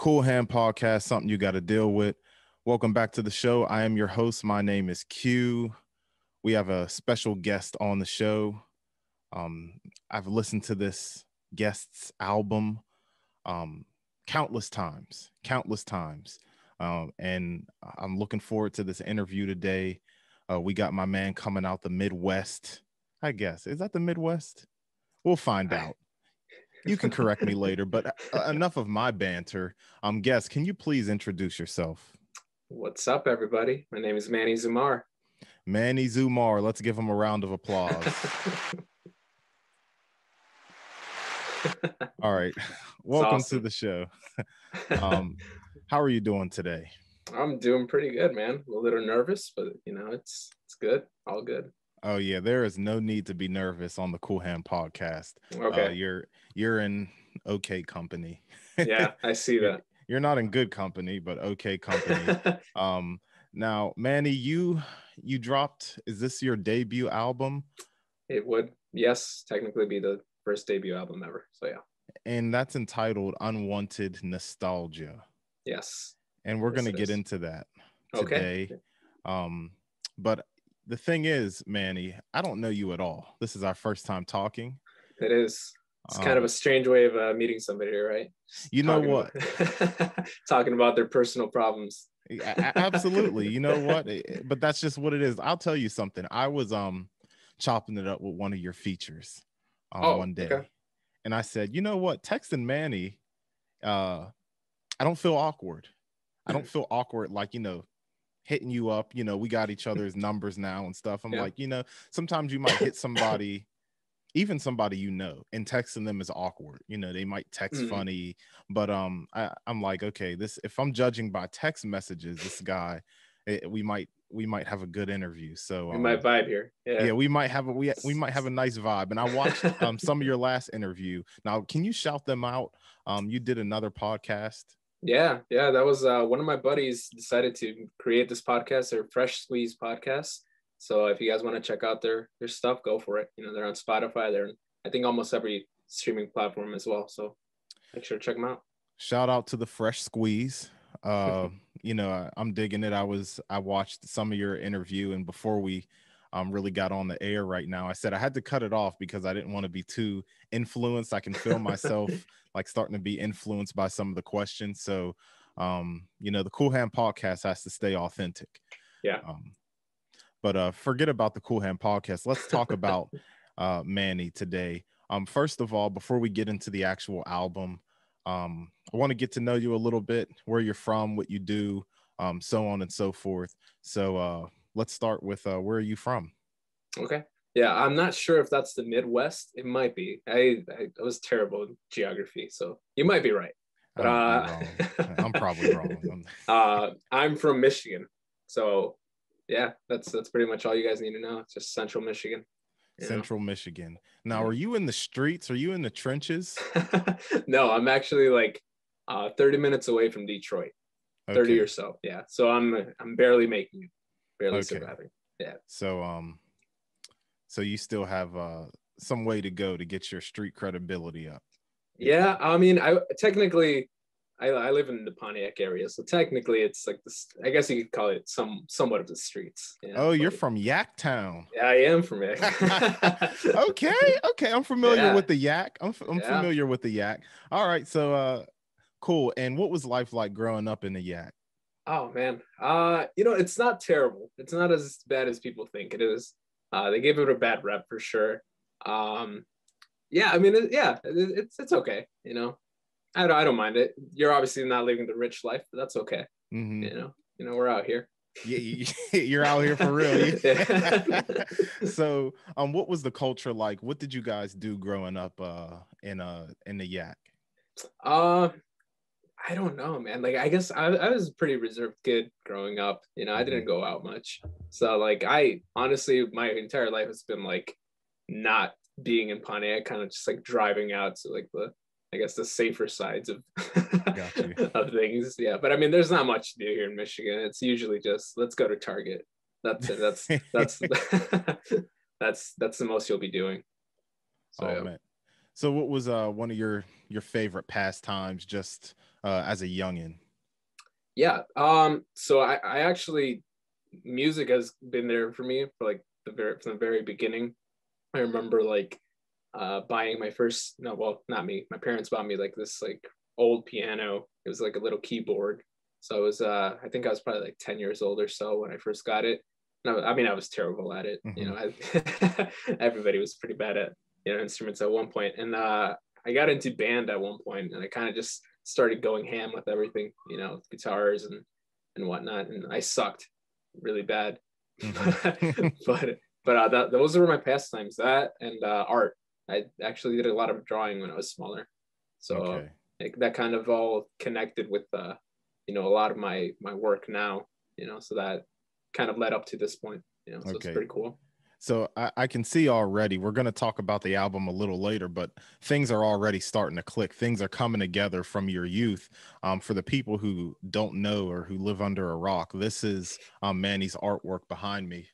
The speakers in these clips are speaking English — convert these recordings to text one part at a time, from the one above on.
Cool Hand Podcast, something you got to deal with. Welcome back to the show. I am your host. My name is Q. We have a special guest on the show. I've listened to this guest's album countless times, and I'm looking forward to this interview today. We got my man coming out the Midwest, I guess. Is that the Midwest? We'll find out. You can correct me later, but enough of my banter. Guest, can you please introduce yourself? What's up, everybody? My name is Manny Zumar. Manny Zumar. Let's give him a round of applause. All right. Welcome to the show. How are you doing today? I'm doing pretty good, man. A little nervous, but it's good. All good. Oh yeah, there is no need to be nervous on the Cool Hand Podcast. Okay. You're in okay company. Yeah, I see that. You're not in good company, but okay company. Now, Manny, you dropped, is this your debut album? It would, yes, technically be the first debut album ever. So yeah. And that's entitled Unwanted Nostalgia. Yes. And we're going to get into that today. Okay. But the thing is, Manny, I don't know you at all. This is our first time talking. It is. It's kind of a strange way of meeting somebody, right? You know what? Talking about their personal problems. Absolutely. You know what? But that's just what it is. I'll tell you something. I was chopping it up with one of your features one day. Okay. And I said, you know what? Texting Manny, I don't feel awkward. I don't feel awkward like, hitting you up. We got each other's numbers now and stuff. I'm like, sometimes you might hit somebody, even somebody and texting them is awkward. They might text funny, but I'm like, okay, if I'm judging by text messages, this guy, we might have a good interview. So we might vibe here. Yeah, we might have a nice vibe. And I watched some of your last interview. Now, can you shout them out? You did another podcast. Yeah, that was one of my buddies decided to create this podcast, their Fresh Squeeze podcast. So if you guys want to check out their stuff, go for it. They're on Spotify. They're in, I think, almost every streaming platform as well. So make sure to check them out. Shout out to the Fresh Squeeze. I'm digging it. I watched some of your interview, and before we really got on the air right now, I said I had to cut it off because I didn't want to be too influenced. I can feel myself like starting to be influenced by some of the questions. So, the Cool Hand Podcast has to stay authentic. Yeah. But forget about the Cool Hand Podcast. Let's talk about Manny today. First of all, before we get into the actual album, I want to get to know you a little bit, where you're from, what you do, so on and so forth. So let's start with where are you from? Okay. Yeah, I'm not sure if that's the Midwest. It might be. I was terrible in geography, so you might be right. But I'm probably wrong. I'm from Michigan, so yeah, that's pretty much all you guys need to know. It's just Central Michigan. Michigan. Now, Are you in the streets? Are you in the trenches? No, I'm actually like 30 minutes away from Detroit. 30 or so. Yeah. So I'm barely making it, barely surviving. Yeah. So you still have some way to go to get your street credibility up. Yeah. I mean, I live in the Pontiac area, so technically it's like this. I guess you could call it somewhat of the streets. Oh, you're from Yaktown. Yeah, I am from Yak. Okay. I'm familiar with the Yak. I'm familiar with the Yak. All right, so cool. And what was life like growing up in the Yak? Oh man, it's not terrible. It's not as bad as people think it is. They gave it a bad rep for sure. Yeah, I mean, it's okay. I don't mind it. You're obviously not living the rich life, but that's okay. Mm-hmm. We're out here. Yeah, you're out here for real. So, what was the culture like? What did you guys do growing up in the Yak? I don't know, man. Like, I guess I was a pretty reserved kid growing up. I didn't go out much. So, like, I honestly, my entire life has been like not being in Pontiac, kind of just like driving out to like the safer sides of of things. Yeah, but I mean, there's not much to do here in Michigan. It's usually just let's go to Target. That's it. That's that's the most you'll be doing. So, man. So what was one of your favorite pastimes just as a youngin? Yeah. So I actually, music has been there for me for like from the very beginning. I remember like buying my first, no, well, not me. My parents bought me like this like old piano. It was like a little keyboard. So I was, I think I was probably like 10 years old or so when I first got it. And I mean, I was terrible at it. You know, everybody was pretty bad at, you know, instruments at one point. And I got into band at one point, and I kind of just started going ham with everything, you know, guitars and whatnot. And I sucked really bad. But those were my pastimes. That and art. I actually did a lot of drawing when I was smaller, so that kind of all connected with you know, a lot of my work now. You know, so that kind of led up to this point. You know, so it's pretty cool. So I can see already, we're going to talk about the album a little later, but things are already starting to click. Things are coming together from your youth. For the people who don't know or who live under a rock, this is Manny's artwork behind me.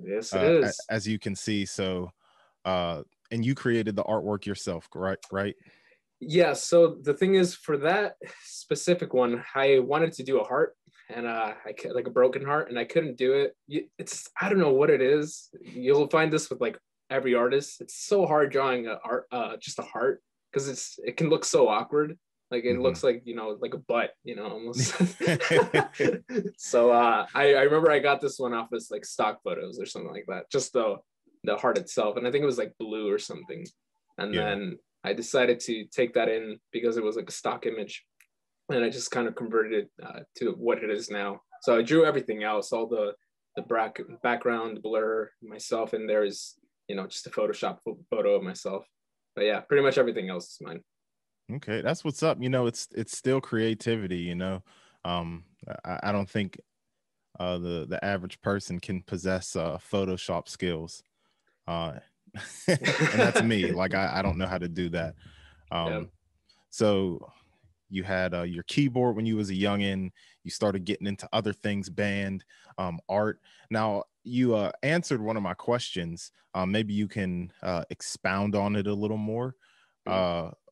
Yes, it is. As you can see. So, and you created the artwork yourself, right? Yeah. So the thing is, for that specific one, I wanted to do a heart, and like a broken heart, and I couldn't do it. It's, I don't know what it is. You'll find this with like every artist. It's so hard drawing just a heart, because it can look so awkward. Like it looks like, you know, like a butt, you know, almost. So I remember I got this one off as like stock photos or something like that, just the heart itself, and I think it was like blue or something. And then I decided to take that in because it was like a stock image, and I just kind of converted it to what it is now. So I drew everything else, all the background blur, myself, and there's, you know, just a Photoshop photo of myself. But yeah, pretty much everything else is mine. Okay, that's what's up. You know, it's still creativity. You know, I don't think the average person can possess Photoshop skills, and that's me. Like I don't know how to do that. So you had your keyboard when you was a youngin. You started getting into other things, band, art. Now you answered one of my questions. Maybe you can expound on it a little more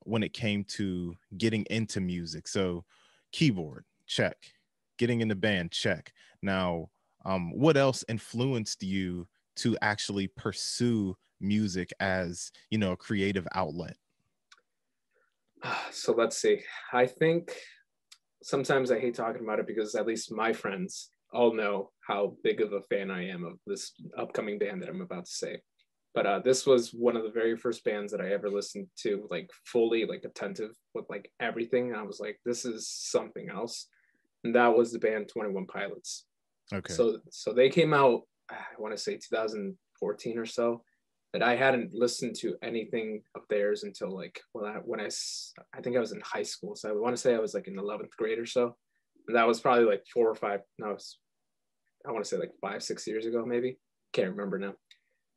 when it came to getting into music. So keyboard, check. Getting into band, check. Now, what else influenced you to actually pursue music as, you know, a creative outlet? So let's see. I think sometimes I hate talking about it because at least my friends all know how big of a fan I am of this upcoming band that I'm about to say. But this was one of the very first bands that I ever listened to, like fully like attentive with like everything. And I was like, this is something else. And that was the band 21 Pilots. Okay. So they came out, I want to say 2014 or so. But I hadn't listened to anything of theirs until like when I think I was in high school. So I want to say I was like in 11th grade or so. And that was probably like 4 or 5. No, I want to say like 5, 6 years ago, maybe. Can't remember now.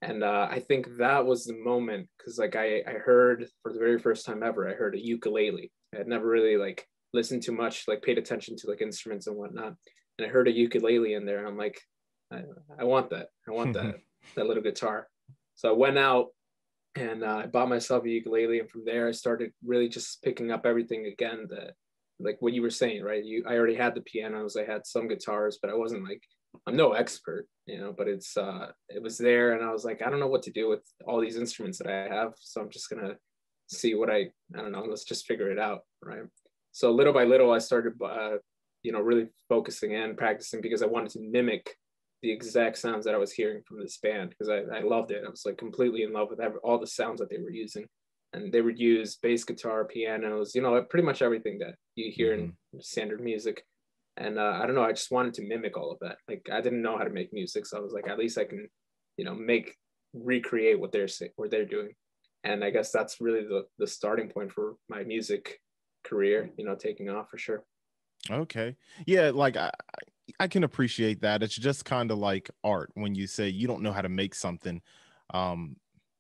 And I think that was the moment, because like I heard for the very first time ever, I heard a ukulele. I had never really like listened to much, like paid attention to like instruments and whatnot. And I heard a ukulele in there, and I'm like, I want that. I want that little guitar. So I went out and I bought myself a ukulele, and from there I started really just picking up everything again. That, like what you were saying, right? I already had the pianos, I had some guitars, but I wasn't like, I'm no expert, you know. But it was there, and I was like, I don't know what to do with all these instruments that I have, so I'm just gonna see what I don't know. Let's just figure it out, right? So little by little, I started, you know, really focusing and practicing, because I wanted to mimic the exact sounds that I was hearing from this band, because I loved it. I was like completely in love with all the sounds that they were using. And they would use bass guitar, pianos, you know, pretty much everything that you hear in standard music. And I don't know, I just wanted to mimic all of that. Like I didn't know how to make music, so I was like, at least I can, you know, recreate what they're doing. And I guess that's really the starting point for my music career, you know, taking off for sure. Okay. Yeah, like I can appreciate that. It's just kind of like art. When you say you don't know how to make something,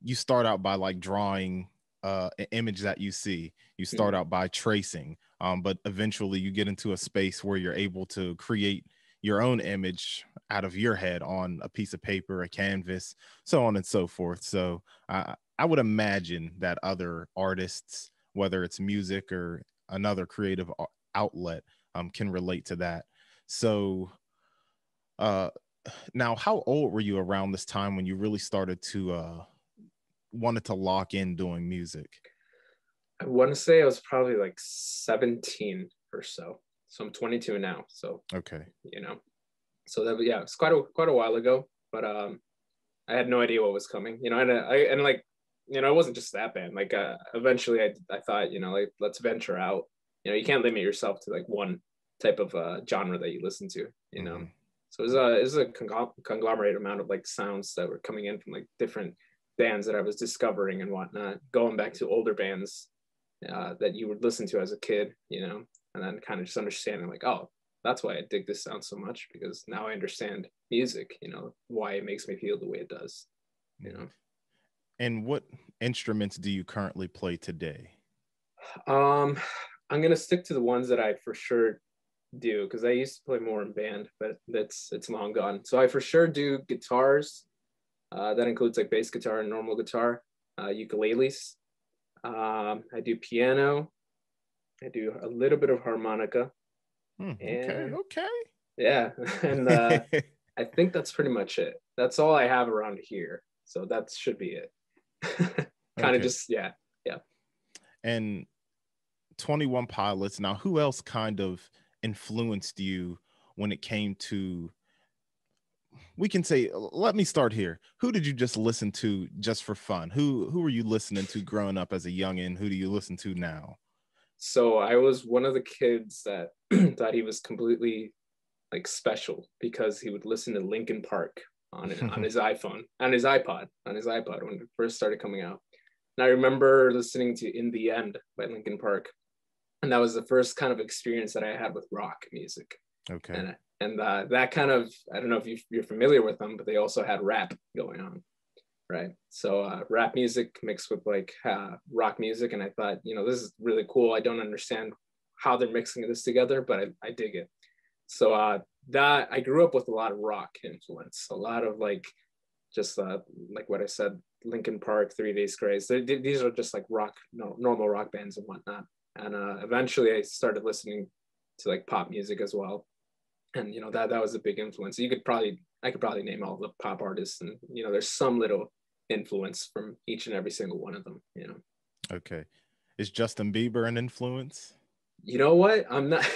you start out by like drawing an image that you see. You start out by tracing, but eventually you get into a space where you're able to create your own image out of your head on a piece of paper, a canvas, so on and so forth. So I would imagine that other artists, whether it's music or another creative outlet can relate to that. So now, how old were you around this time when you really started to wanted to lock in doing music? I want to say I was probably like 17 or so. So I'm 22 now. So okay, so that, yeah, it's quite a while ago. But I had no idea what was coming. And like, it wasn't just that band. Like eventually, I thought, like, let's venture out. You can't limit yourself to like one type of genre that you listen to. So it was a conglomerate amount of like sounds that were coming in from like different bands that I was discovering and whatnot, going back to older bands that you would listen to as a kid, and then kind of just understanding like, oh, that's why I dig this sound so much, because now I understand music, why it makes me feel the way it does, And what instruments do you currently play today? I'm gonna stick to the ones that I for sure do, because I used to play more in band, but it's long gone. So I for sure do guitars. That includes like bass guitar and normal guitar, ukuleles. I do piano. I do a little bit of harmonica. Okay. Yeah, and I think that's pretty much it. That's all I have around here. So that should be it. Kind of just, yeah. And 21 Pilots. Now, who else kind of influenced you when it came to, we can say, let me start here. Who did you just listen to just for fun? Who were you listening to growing up as a youngin? Who do you listen to now? So I was one of the kids that thought he was completely like special because he would listen to Linkin Park on his iPhone, on his iPod when it first started coming out. And I remember listening to In the End by Linkin Park. And that was the first kind of experience that I had with rock music. Okay. And that kind of, I don't know if you're familiar with them, but they also had rap going on, right? So rap music mixed with like rock music. And I thought, this is really cool. I don't understand how they're mixing this together, but I dig it. So that I grew up with a lot of rock influence, a lot of like, just like what I said, Linkin Park, 3 Days Grace. These are just like rock, normal rock bands and whatnot. And eventually I started listening to like pop music as well. And, that was a big influence. I could probably name all the pop artists, and, there's some little influence from each and every single one of them, Okay. Is Justin Bieber an influence? You know what? I'm not,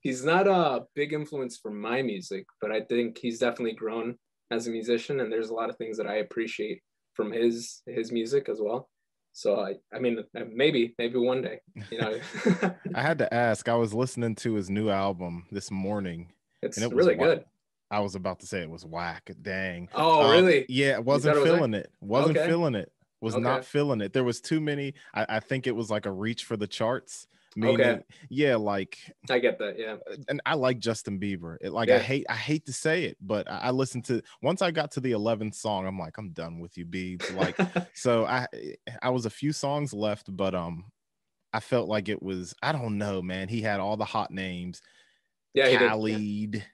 he's not a big influence for my music, but I think he's definitely grown as a musician, and there's a lot of things that I appreciate from his music as well. So I mean, maybe one day, I had to ask. I was listening to his new album this morning. It's and it really was good. I was about to say it was whack. Dang. Oh, really? Yeah, wasn't feeling it. Wasn't feeling it. Was not feeling it. There was too many. I think it was like a reach for the charts. Meaning, yeah, like I get that, yeah. And I like Justin Bieber. I hate to say it, but I listened to, once I got to the 11th song, I'm like, I'm done with you, Biebs. Like, so I was a few songs left, but I felt like it was, I don't know, man. He had all the hot names. Yeah, Khalid. He did.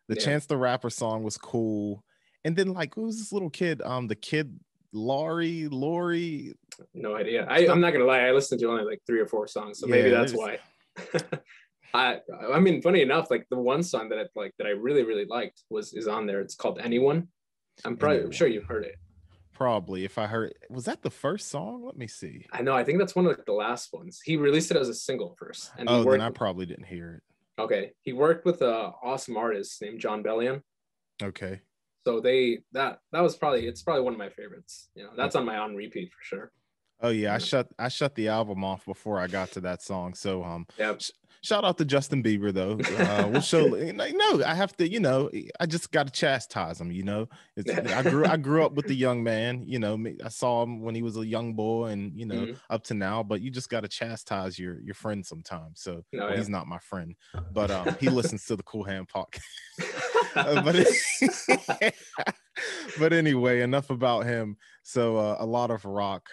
The Chance the Rapper song was cool. And then like, who was this little kid? The kid Lori. No idea. I'm not gonna lie, I listened to only like 3 or 4 songs, so maybe that's why. I mean, funny enough, like the one song that I really, really liked is on there. It's called Anyone. I'm sure you've heard it. Probably. If I heard, was that the first song? Let me see. I know. I think that's one of the last ones. He released it as a single first. And then I probably didn't hear it. Okay. He worked with an awesome artist named John Bellion. Okay. So that was it's probably one of my favorites. That's on my on repeat for sure. Oh yeah, I shut the album off before I got to that song. So yeah. Shout out to Justin Bieber though. We'll show. No, I have to. I just got to chastise him. I grew up with the young man. I saw him when he was a young boy, and up to now. But you just got to chastise your friend sometimes. So he's not my friend, but he listens to the Cool Hand podcast. But anyway, enough about him. So a lot of rock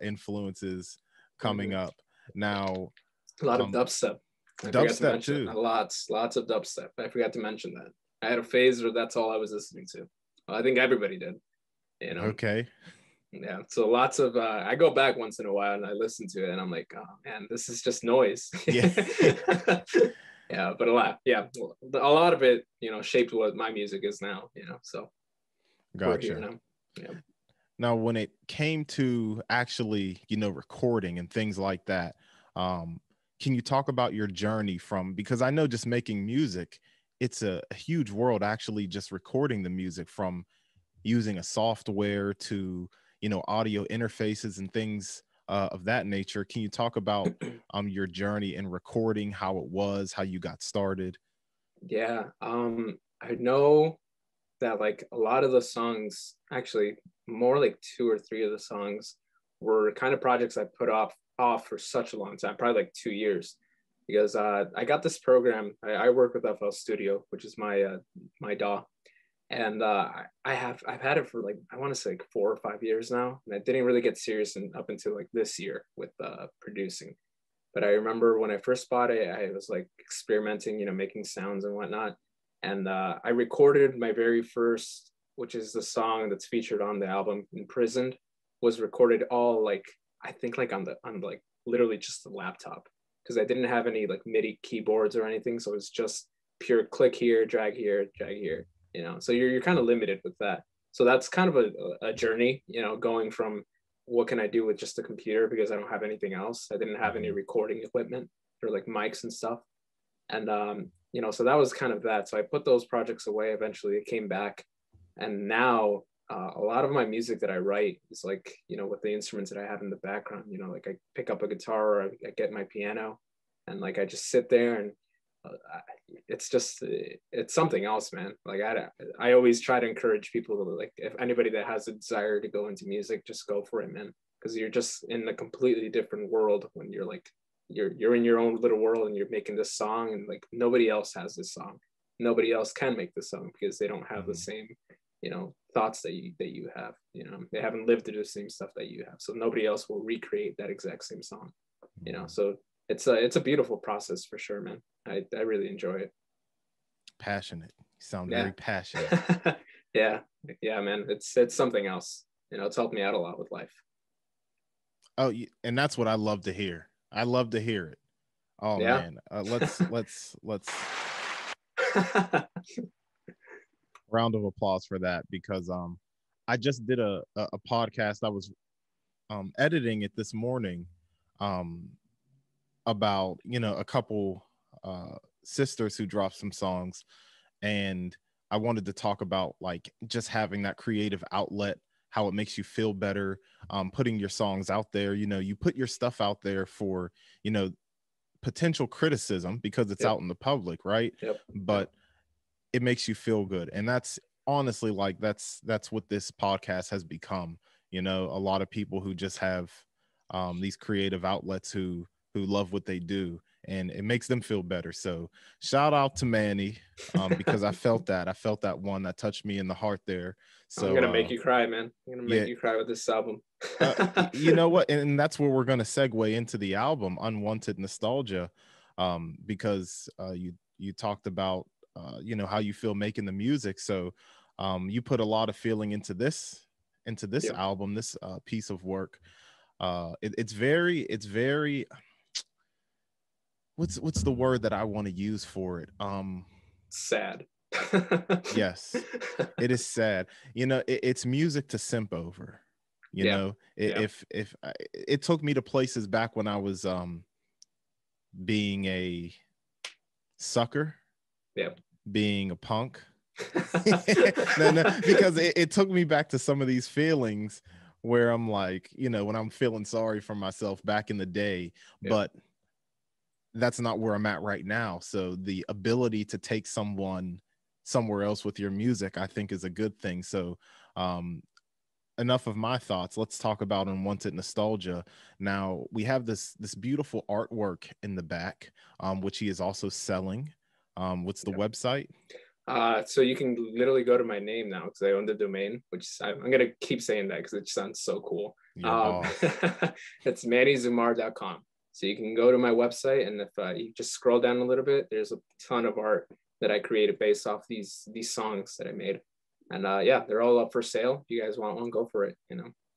influences coming up now. A lot of dubstep. Dubstep too. Lots of dubstep. I forgot to mention that. I had a phase where that's all I was listening to. Well, I think everybody did. Okay. Yeah, so lots of I go back once in a while and I listen to it and I'm like, oh man, this is just noise. Yeah. Yeah, but a lot of it, shaped what my music is now, so we're here Gotcha. now. Yeah. Now, when it came to actually, recording and things like that, can you talk about your journey from, because I know just making music, it's a huge world, actually just recording the music, from using a software to, audio interfaces and things of that nature. Can you talk about your journey in recording, how it was, how you got started? Yeah, I know that like a lot of the songs, actually more like two or three of the songs, were kind of projects I put off for such a long time, probably like 2 years, because I got this program. I work with FL Studio, which is my DAW, and I've had it for like, I want to say like 4 or 5 years now, and I didn't really get serious up until like this year with producing. But I remember when I first bought it, I was like experimenting, making sounds and whatnot. And I recorded my very first, which is the song that's featured on the album, Imprisoned, was recorded all like, I think like on like literally just the laptop, because I didn't have any like MIDI keyboards or anything. So it was just pure click here, drag here, drag here, So you're kind of limited with that. So that's kind of a journey, going from what can I do with just a computer, because I don't have anything else. I didn't have any recording equipment or like mics and stuff. And, so that was kind of that. So I put those projects away. Eventually it came back. And now a lot of my music that I write is like, with the instruments that I have in the background, like I pick up a guitar or I get my piano and like I just sit there and it's something else, man. Like I always try to encourage people to, like, if anybody that has a desire to go into music, just go for it, man, because you're just in a completely different world when you're like you're in your own little world and you're making this song, and like nobody else has this song, nobody else can make this song because they don't have the same thoughts that you have. They haven't lived through the same stuff that you have, so nobody else will recreate that exact same song. So it's a beautiful process for sure, man. I really enjoy it. Passionate. You sound very passionate. Yeah, man. It's something else. It's helped me out a lot with life. Oh, and that's what I love to hear. I love to hear it. Oh yeah. Man, let's round of applause for that, because I just did a podcast. I was editing it this morning about a couple sisters who dropped some songs, and I wanted to talk about like just having that creative outlet, how it makes you feel better, putting your songs out there. You put your stuff out there for potential criticism because it's out in the public, right? But it makes you feel good, and that's honestly like that's what this podcast has become. A lot of people who just have these creative outlets who love what they do, and it makes them feel better. So shout out to Manny, because I felt that one that touched me in the heart there. So I'm gonna make you cry, man. I'm gonna make you cry with this album. You know what, and that's where we're gonna segue into the album Unwanted Nostalgia, because you talked about how you feel making the music. So you put a lot of feeling into this album, this piece of work. It's very what's the word that I want to use for it? Sad. Yes, it is sad. It's music to simp over. If it took me to places back when I was being a sucker, being a punk. no, because it took me back to some of these feelings where I'm like, when I'm feeling sorry for myself back in the day, but that's not where I'm at right now. So the ability to take someone somewhere else with your music, I think, is a good thing. So enough of my thoughts. Let's talk about Unwanted Nostalgia. Now we have this beautiful artwork in the back, which he is also selling. What's the website? So you can literally go to my name now because I own the domain, which I'm gonna keep saying that because it sounds so cool. It's MannyZumar.com. So you can go to my website, and if you just scroll down a little bit, there's a ton of art that I created based off these songs that I made. And they're all up for sale. If you guys want one, go for it.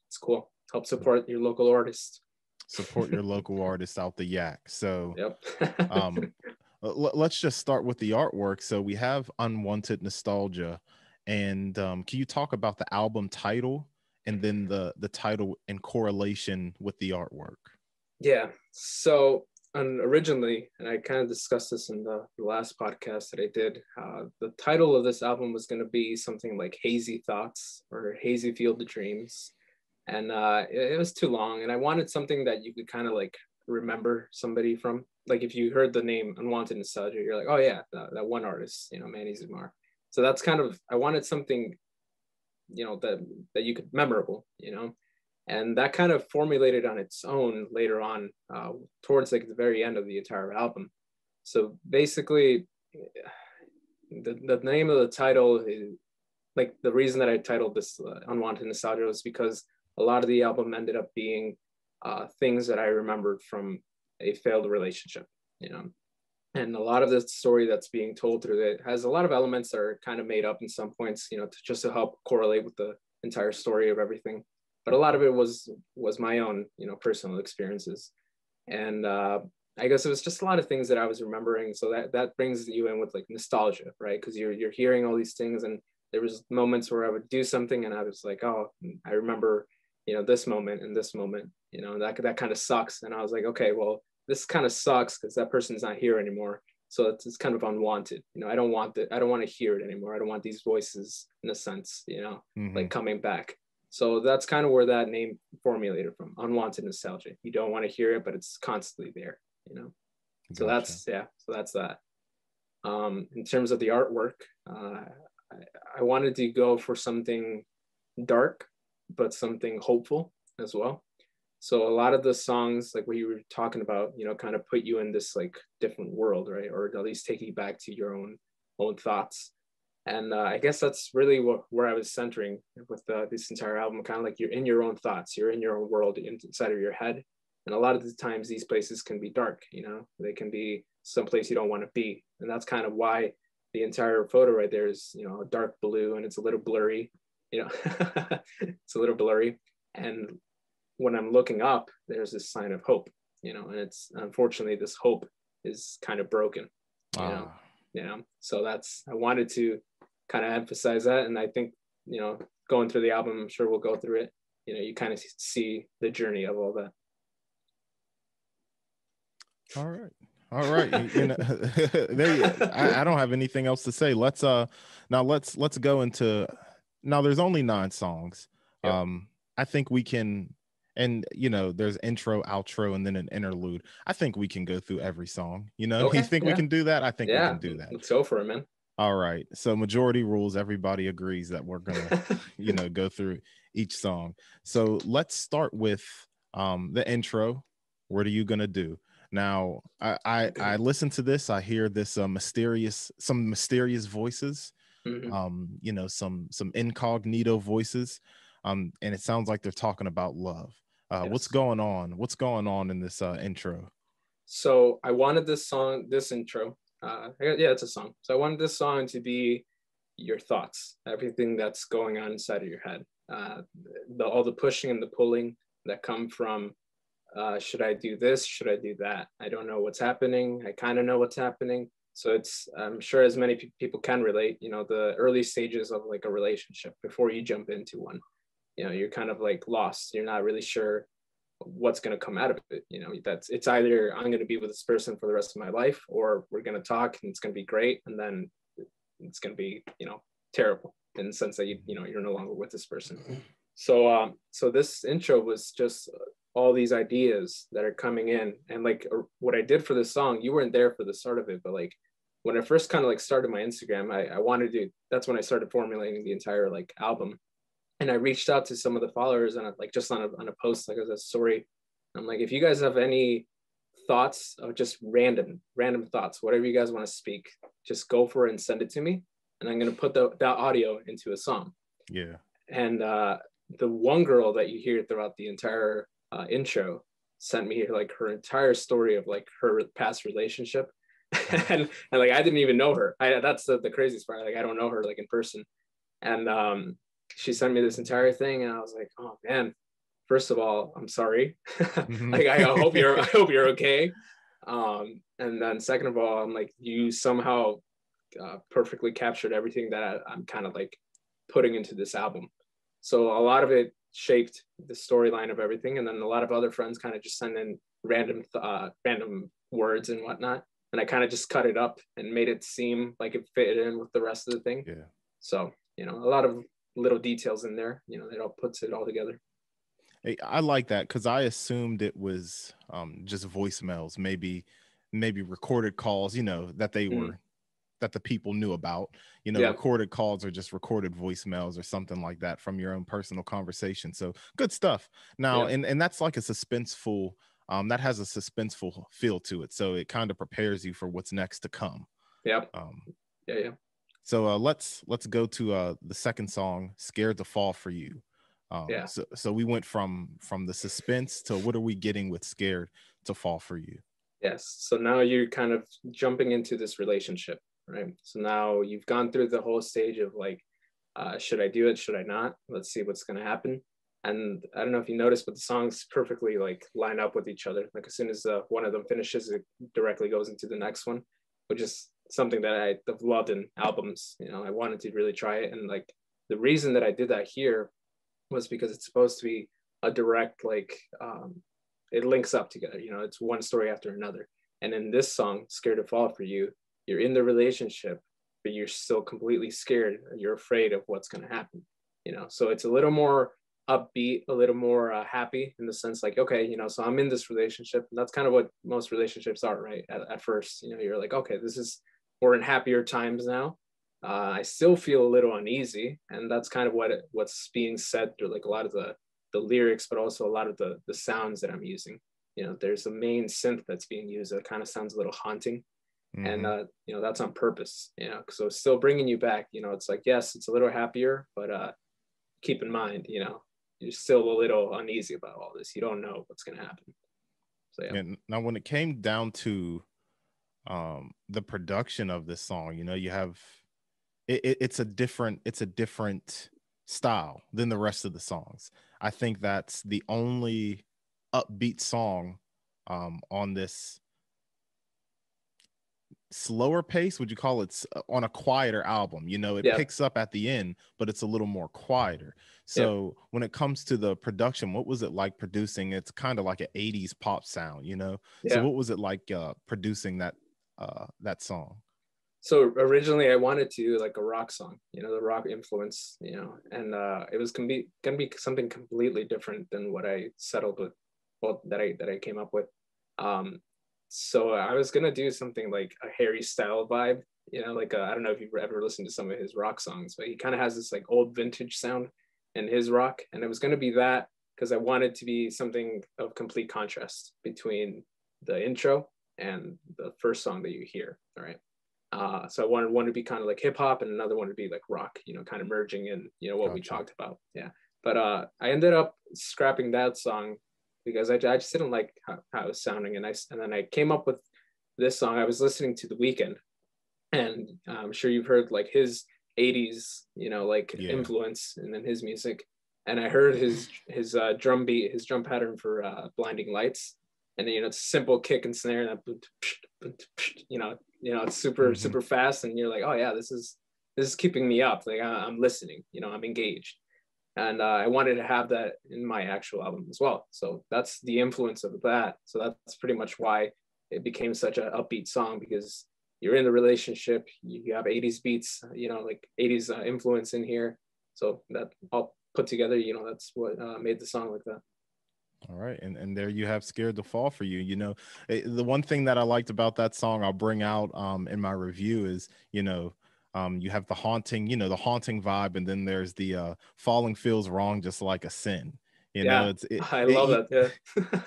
it's cool. Help support your local artist. Support your local artist out the yak. So yep. Let's just start with the artwork. So we have Unwanted Nostalgia, and can you talk about the album title and then the title in correlation with the artwork? Yeah. So originally, and I kind of discussed this in the last podcast that I did, the title of this album was going to be something like Hazy Thoughts or Hazy Field of Dreams. And it was too long. And I wanted something that you could kind of like remember somebody from. Like if you heard the name Unwanted Nostalgia, you're like, oh yeah, that one artist, you know, Manny Zumar. So that's kind of, I wanted something, you know, that you could memorable, you know, and that kind of formulated on its own later on towards like the very end of the entire album. So basically the name of the title is like, the reason that I titled this Unwanted Nostalgia was because a lot of the album ended up being things that I remembered from a failed relationship, you know, and a lot of the story that's being told through it has a lot of elements that are kind of made up in some points, you know, just to help correlate with the entire story of everything. But a lot of it was my own, you know, personal experiences. And I guess it was just a lot of things that I was remembering. So that brings you in with like nostalgia, right? Because you're hearing all these things, and there was moments where I would do something and I was like, oh, I remember, you know, this moment and this moment, you know, that kind of sucks. And I was like, okay, well, this kind of sucks because that person's not here anymore. So it's kind of unwanted. You know, I don't want that. I don't want to hear it anymore. I don't want these voices, in a sense, you know, like coming back. So that's kind of where that name formulated from, Unwanted Nostalgia. You don't want to hear it, but it's constantly there, you know? Gotcha. So that's that. In terms of the artwork, I wanted to go for something dark, but something hopeful as well. So a lot of the songs, like what you were talking about, you know, kind of put you in this like different world, right? Or at least take you back to your own thoughts. And I guess that's really where I was centering with this entire album, kind of like you're in your own thoughts, you're in your own world inside of your head. And a lot of the times these places can be dark, you know, they can be someplace you don't want to be. And that's kind of why the entire photo right there is, you know, a dark blue and it's a little blurry, you know, it's a little blurry. And when I'm looking up, there's this sign of hope, you know, and it's unfortunately this hope is kind of broken, you know, so I wanted to kind of emphasize that. And I think, you know, going through the album, I'm sure we'll go through it, you know, you kind of see the journey of all that. All right. You know, I don't have anything else to say. Let's go into, now there's only 9 songs. Yep. I think we can, and you know, there's intro, outro, and then an interlude. I think we can go through every song. You know, okay, you think we can do that? I think we can do that. Let's go for it, man. All right. So majority rules, everybody agrees that we're gonna, you know, go through each song. So let's start with the intro. What are you gonna do? Now, I listen to this. I hear this some mysterious voices. You know, some incognito voices. And it sounds like they're talking about love. Yes. What's going on in this intro? So I wanted this intro. It's a song. So I wanted this song to be your thoughts, everything that's going on inside of your head, all the pushing and the pulling that come from, should I do this? Should I do that? I don't know what's happening. I kind of know what's happening. So I'm sure as many people can relate, you know, the early stages of like a relationship before you jump into one. You know, you're kind of like lost. You're not really sure what's going to come out of it. You know, it's either I'm going to be with this person for the rest of my life, or we're going to talk and it's going to be great, and then it's going to be, you know, terrible in the sense that you know you're no longer with this person. So this intro was just all these ideas that are coming in, and like what I did for this song, you weren't there for the start of it, but like when I first kind of like started my Instagram, I wanted to. That's when I started formulating the entire like album. And I reached out to some of the followers and like just on a post, like as a story. I'm like, if you guys have any thoughts of just random thoughts, whatever you guys want to speak, just go for it and send it to me. And I'm going to put that audio into a song. Yeah. And the one girl that you hear throughout the entire intro sent me like her entire story of like her past relationship. and like, I didn't even know her. That's the craziest part. Like, I don't know her like in person. And she sent me this entire thing, and I was like, oh man, first of all, I'm sorry. Mhm. Like I hope you're okay. And then second of all, I'm like, you somehow perfectly captured everything that I'm kind of like putting into this album. So a lot of it shaped the storyline of everything, and then a lot of other friends kind of just send in random words and whatnot, and I kind of just cut it up and made it seem like it fit in with the rest of the thing. Yeah. So a lot of little details in there, that all puts it all together. Hey, I like that because I assumed it was just voicemails, maybe recorded calls, that they were that the people knew about. Yeah. Recorded calls or just recorded voicemails or something like that from your own personal conversation. So good stuff. Now, and that's like a suspenseful, that has a suspenseful feel to it. So it kind of prepares you for what's next to come. Yeah. Yeah. So let's go to the second song, "Scared to Fall for You." So we went from the suspense to what are we getting with "Scared to Fall for You"? Yes. So now you're kind of jumping into this relationship, right? So now you've gone through the whole stage of like, should I do it? Should I not? Let's see what's going to happen. And I don't know if you noticed, but the songs perfectly like line up with each other. Like as soon as one of them finishes, it directly goes into the next one, which is something that I've loved in albums. I wanted to really try it. And like the reason that I did that here was because it's supposed to be a direct, like, it links up together. It's one story after another. And in this song, "Scared to Fall for You," you're in the relationship, but you're still completely scared. You're afraid of what's going to happen. So it's a little more upbeat, a little more happy in the sense like, okay, so I'm in this relationship. And that's kind of what most relationships are, right? At first, you're like, okay, we're in happier times now. I still feel a little uneasy, and that's kind of what's being said through like a lot of the lyrics, but also a lot of the sounds that I'm using. There's a main synth that's being used that kind of sounds a little haunting, and that's on purpose. So it's still bringing you back. It's like, yes, it's a little happier, but keep in mind, you're still a little uneasy about all this. You don't know what's going to happen. So yeah. And now when it came down to the production of this song, you have it's a different style than the rest of the songs. I think that's the only upbeat song on this slower pace, would you call it, on a quieter album. It picks up at the end, but it's a little more quieter. So when it comes to the production, what was it like producing? It's kind of like an 80s pop sound, so what was it like producing that song? So originally I wanted to do like a rock song, the rock influence, and it was gonna be something completely different than what I settled with, well, that I came up with. So I was gonna do something like a Harry style vibe, like I don't know if you've ever listened to some of his rock songs, but he kind of has this like old vintage sound in his rock, and it was gonna be that because I wanted to be something of complete contrast between the intro and the first song that you hear. All right. So I wanted one to be kind of like hip hop and another one to be like rock, kind of merging in, what we talked about. Yeah. But I ended up scrapping that song because I just didn't like how it was sounding. And then I came up with this song. I was listening to The Weeknd, and I'm sure you've heard like his 80s, influence and then his music. And I heard his drum beat, his drum pattern for Blinding Lights. And then, it's simple kick and snare, and it's super fast, and you're like, oh yeah, this is keeping me up. Like I'm listening, I'm engaged, and I wanted to have that in my actual album as well. So that's the influence of that. So that's pretty much why it became such an upbeat song, because you're in the relationship, you have 80s beats, like 80s influence in here. So that all put together, that's what made the song like that. All right, and there you have "Scared to Fall for You." The one thing that I liked about that song I'll bring out in my review is, you have the haunting vibe, and then there's the falling feels wrong just like a sin. I love that.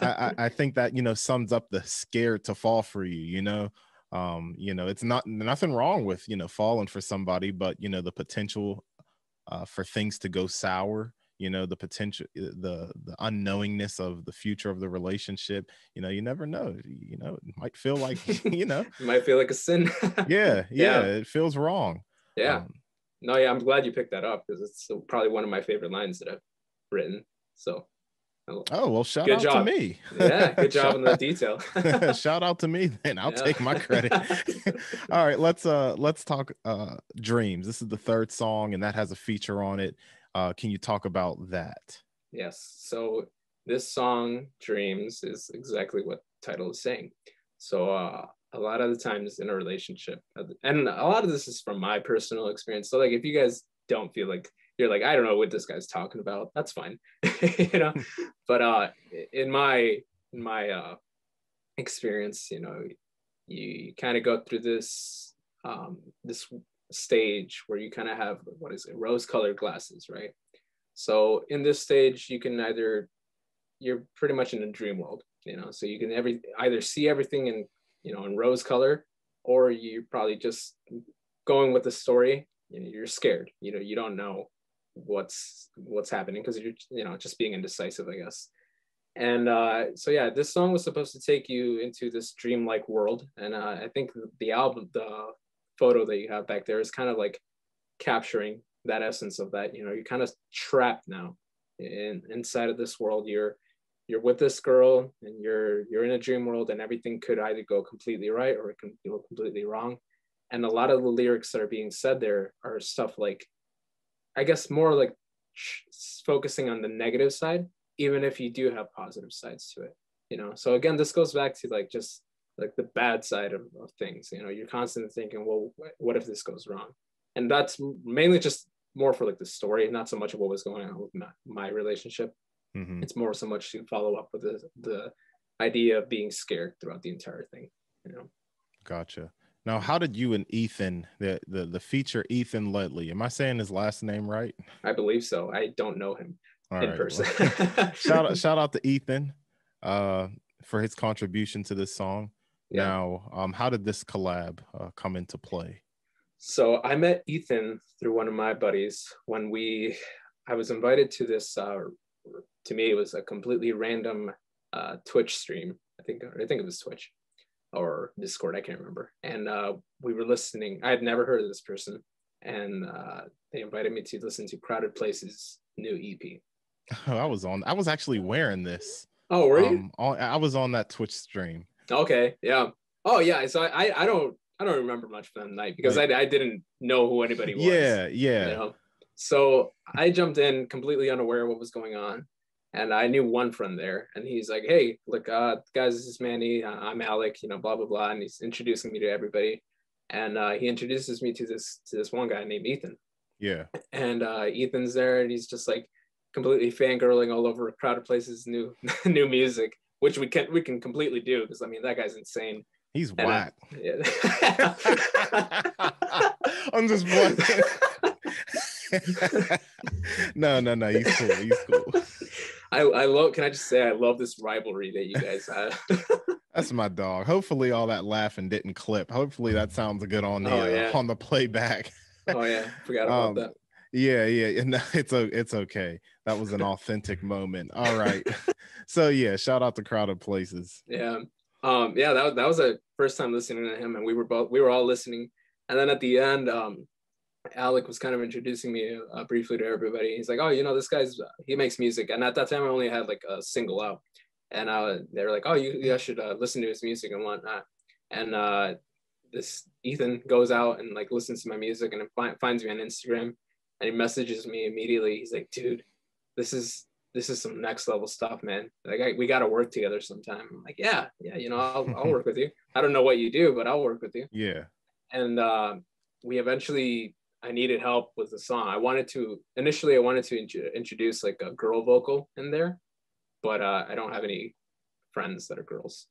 Yeah. I think that sums up the "scared to fall for you." It's nothing wrong with falling for somebody, but the potential for things to go sour, the potential, the unknowingness of the future of the relationship. You never know. It might feel like it might feel like a sin. yeah, it feels wrong. Yeah. No, yeah, I'm glad you picked that up because it's probably one of my favorite lines that I've written. So Oh, well, shout good out job. to me. Yeah, good job in the detail. Shout out to me then. I'll take my credit. All right, let's talk Dreams. This is the third song and that has a feature on it. Can you talk about that? Yes. So this song, Dreams, is exactly what the title is saying. So a lot of the times in a relationship, and a lot of this is from my personal experience. So like if you guys don't feel like you're like, I don't know what this guy's talking about, that's fine. You know. But in my experience, you know, you kind of go through this this stage where you kind of have, what is it, rose-colored glasses, right? So in this stage, you can you're pretty much in a dream world, you know, so you can either see everything in, you know, in rose color, or you're probably just going with the story. You know, you're scared, you know, you don't know what's happening because you're, you know, just being indecisive, I guess. And so yeah, this song was supposed to take you into this dreamlike world, and I think the photo that you have back there is kind of like capturing that essence of that. You know, you're kind of trapped now inside of this world. You're with this girl, and you're in a dream world, and everything could either go completely right or it can go completely wrong. And a lot of the lyrics that are being said there are stuff like, I guess, more like focusing on the negative side, even if you do have positive sides to it, you know. So again, this goes back to like just like the bad side of things. You know, you're constantly thinking, well, what if this goes wrong? And that's mainly just more for like the story, not so much of what was going on with my relationship. Mm-hmm. It's more so much to follow up with the idea of being scared throughout the entire thing, you know. Gotcha. Now, how did you and Ethan, the feature Ethan Ledley, am I saying his last name right? I believe so. I don't know him in person. Well, shout out to Ethan for his contribution to this song. Yeah. Now, how did this collab come into play? So I met Ethan through one of my buddies when I was invited to this, to me, it was a completely random Twitch stream. I think it was Twitch or Discord, I can't remember. And we were listening. I had never heard of this person. And they invited me to listen to Crowded Place's new EP. I was actually wearing this. Oh, were you? I was on that Twitch stream. Okay, yeah. Oh, yeah. So I don't remember much from that night because I didn't know who anybody was. Yeah. You know? So I jumped in completely unaware of what was going on. And I knew one friend there, and he's like, hey, look, guys, this is Manny. I'm Alec, you know, blah, blah, blah. And he's introducing me to everybody. And he introduces me to this one guy named Ethan. Yeah. And Ethan's there, and he's just like completely fangirling all over Crowded Place's new music, which we can completely do, because I mean, that guy's insane. He's whack. Yeah. I'm just wondering. No. He's cool. I love. Can I just say I love this rivalry that you guys have. That's my dog. Hopefully, all that laughing didn't clip. Hopefully, that sounds good on the on the playback. Oh yeah, forgot about that. Yeah. No, it's okay. That was an authentic moment. All right. So yeah, shout out to Crowded Places. Yeah. That was the first time listening to him, and we were all listening. And then at the end, Alec was kind of introducing me briefly to everybody. He's like, oh, you know, this guy's he makes music, and at that time I only had like a single out, and they were like, oh, you guys should listen to his music and whatnot. And this Ethan goes out and like listens to my music and finds me on Instagram, and he messages me immediately. He's like, dude, this is some next level stuff, man. Like we got to work together sometime. I'm like, yeah, you know, I'll work with you. I don't know what you do, but I'll work with you. Yeah. And I needed help with the song. I wanted to introduce like a girl vocal in there, but I don't have any friends that are girls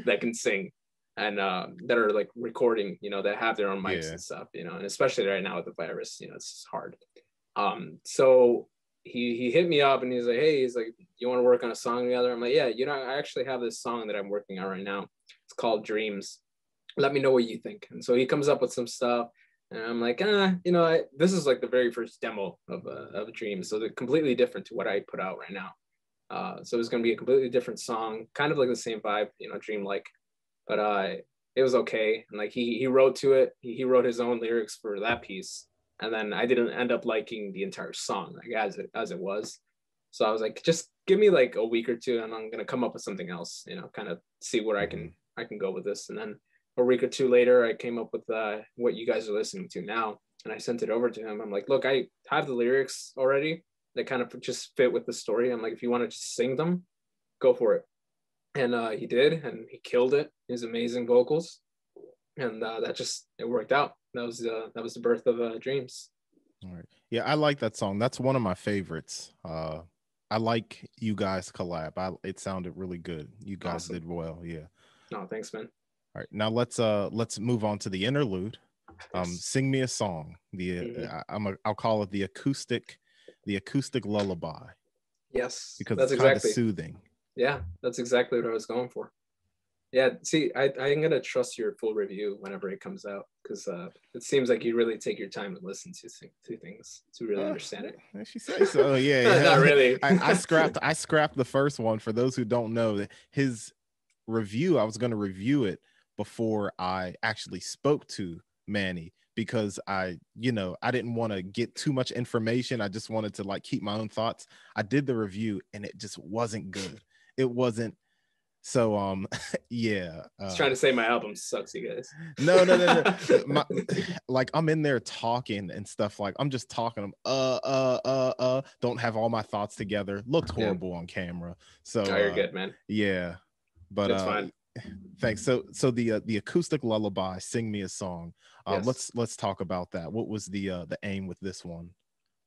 that can sing and that are like recording, you know, that have their own mics and stuff, you know, and especially right now with the virus, you know, it's hard. So he hit me up and he's like, hey, you want to work on a song together? I'm like, yeah, you know, I actually have this song that I'm working on right now. It's called Dreams. Let me know what you think. And so he comes up with some stuff, and I'm like, you know, this is like the very first demo of Dreams, so they're completely different to what I put out right now. So it's going to be a completely different song, kind of like the same vibe, you know, dreamlike, but it was okay. And like he wrote to it, he wrote his own lyrics for that piece, and then I didn't end up liking the entire song like as it was. So I was like, just give me like a week or two and I'm gonna come up with something else, kind of see where I can go with this. And then a week or two later, I came up with what you guys are listening to now. And I sent it over to him. I'm like, look, I have the lyrics already that kind of just fit with the story. I'm like, if you want to just sing them, go for it. And he did, and he killed it. His amazing vocals, and it worked out. That was the birth of Dreams. All right. Yeah, I like that song. That's one of my favorites. I like you guys collab. It sounded really good. You guys did well. Yeah. No, thanks, man. All right, now let's move on to the interlude. Sing me a song. I'll call it the acoustic lullaby. Yes, because that's it's kind of soothing. Yeah, that's exactly what I was going for. Yeah, see, I'm gonna trust your full review whenever it comes out, because it seems like you really take your time to listen to things to really understand it. She says so. Yeah. Not really. I scrapped the first one. For those who don't know, his review, I was going to review it before I actually spoke to Manny, because I didn't want to get too much information. I just wanted to like keep my own thoughts. I did the review and it just wasn't good. It wasn't. So yeah. I was trying to say my album sucks, you guys. No. Like I'm in there talking and stuff, like I'm just talking. Don't have all my thoughts together. Looked horrible on camera. So you're good, man. Yeah, but it's fine. Thanks. So the acoustic lullaby, sing me a song. Yes. Let's talk about that. What was the aim with this one?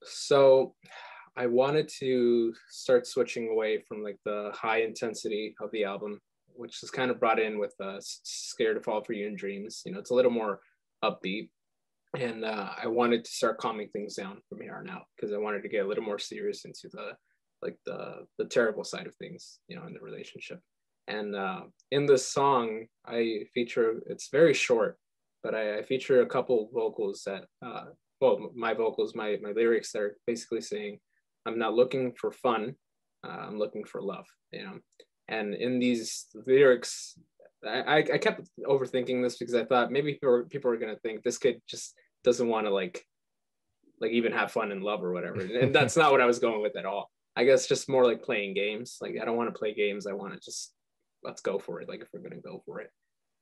So I wanted to start switching away from like the high intensity of the album, which is kind of brought in with Scared to Fall for You in Dreams. It's a little more upbeat. And I wanted to start calming things down from here on out, because I wanted to get a little more serious into the terrible side of things, in the relationship. And in this song, it's very short, but I feature a couple vocals that, my vocals, my lyrics that are basically saying, I'm not looking for fun, I'm looking for love, And in these lyrics, I kept overthinking this, because I thought maybe people are going to think this kid just doesn't want to like even have fun in love or whatever. And that's not what I was going with at all. I guess just more like playing games. Like, I don't want to play games. I want to just, let's go for it. Like, if we're going to go for it.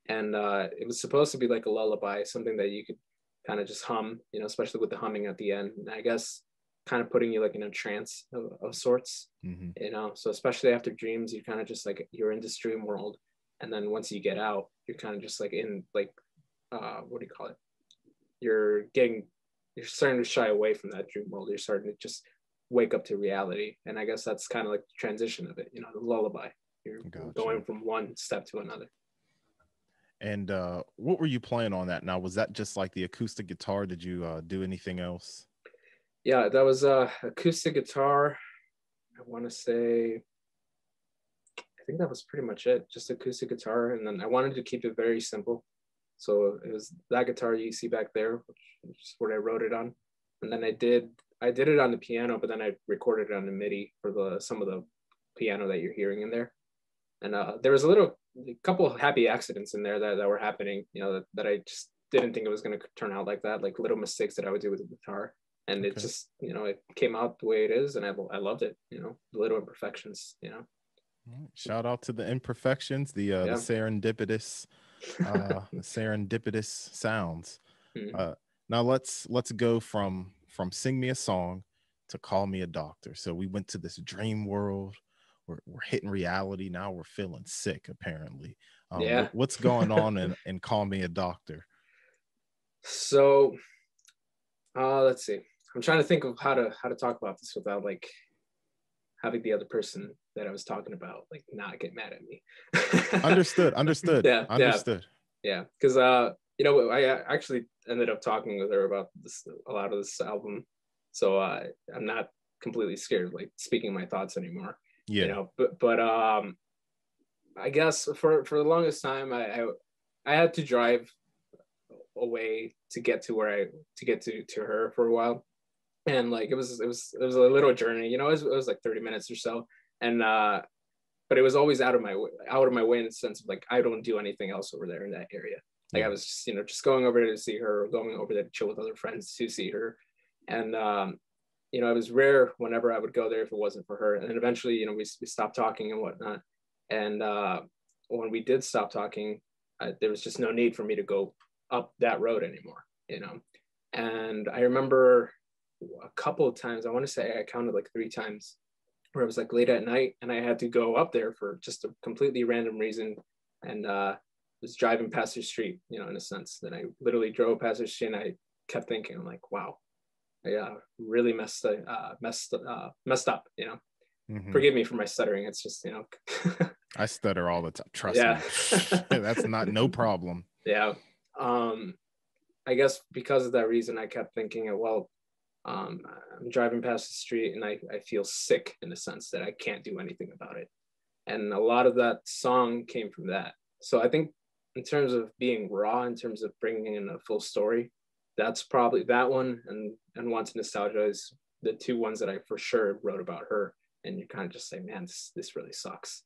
And it was supposed to be like a lullaby, something that you could kind of just hum, especially with the humming at the end. And I guess kind of putting you like in a trance of sorts, so especially after Dreams, you kind of just like, you're in this dream world. And then once you get out, you're kind of just like in like, what do you call it? You're starting to shy away from that dream world. You're starting to just wake up to reality. And I guess that's kind of like the transition of it, the lullaby. You're going from one step to another. And what were you playing on that? Now, was that just like the acoustic guitar? Did you do anything else? Yeah, that was acoustic guitar. I want to say, I think that was pretty much it. Just acoustic guitar. And then I wanted to keep it very simple. So it was that guitar you see back there, which is what I wrote it on. And then I did it on the piano, but then I recorded it on the MIDI for some of the piano that you're hearing in there. And there was a couple of happy accidents in there that were happening, that I just didn't think it was going to turn out like that, like little mistakes that I would do with the guitar. And it just, it came out the way it is. And I loved it, the little imperfections, Shout out to the imperfections, the serendipitous, sounds. Now let's go from Sing Me a Song to Call Me a Doctor. So we went to this dream world. We're hitting reality. Now we're feeling sick, apparently. What's going on in Call Me a Doctor? So let's see. I'm trying to think of how to talk about this without like having the other person that I was talking about like not get mad at me. Understood. Yeah, understood. Yeah, because I actually ended up talking with her about a lot of this album, so I'm not completely scared of like speaking my thoughts anymore. Yeah. But I guess for the longest time I had to drive away to get to her for a while. And like it was a little journey, it was like 30 minutes or so, and but it was always out of my way in the sense of like I don't do anything else over there in that area. Like I was just just going over there to see her, or going over there to chill with other friends to see her. And it was rare whenever I would go there if it wasn't for her. And then eventually, we stopped talking and whatnot. And when we did stop talking, there was just no need for me to go up that road anymore, And I remember a couple of times, I want to say I counted like 3 times, where it was like late at night and I had to go up there for just a completely random reason. And was driving past the street, in a sense. Then I literally drove past the street and I kept thinking, I'm like, wow, I really messed up, Forgive me for my stuttering. It's just, I stutter all the time. Trust me. That's no problem. Yeah. I guess because of that reason, I kept thinking, well, I'm driving past the street and I feel sick in the sense that I can't do anything about it. And a lot of that song came from that. So I think in terms of being raw, in terms of bringing in a full story, that's probably that one, and Unwanted Nostalgia is the 2 ones that I for sure wrote about her. And you kind of just say, man, this really sucks,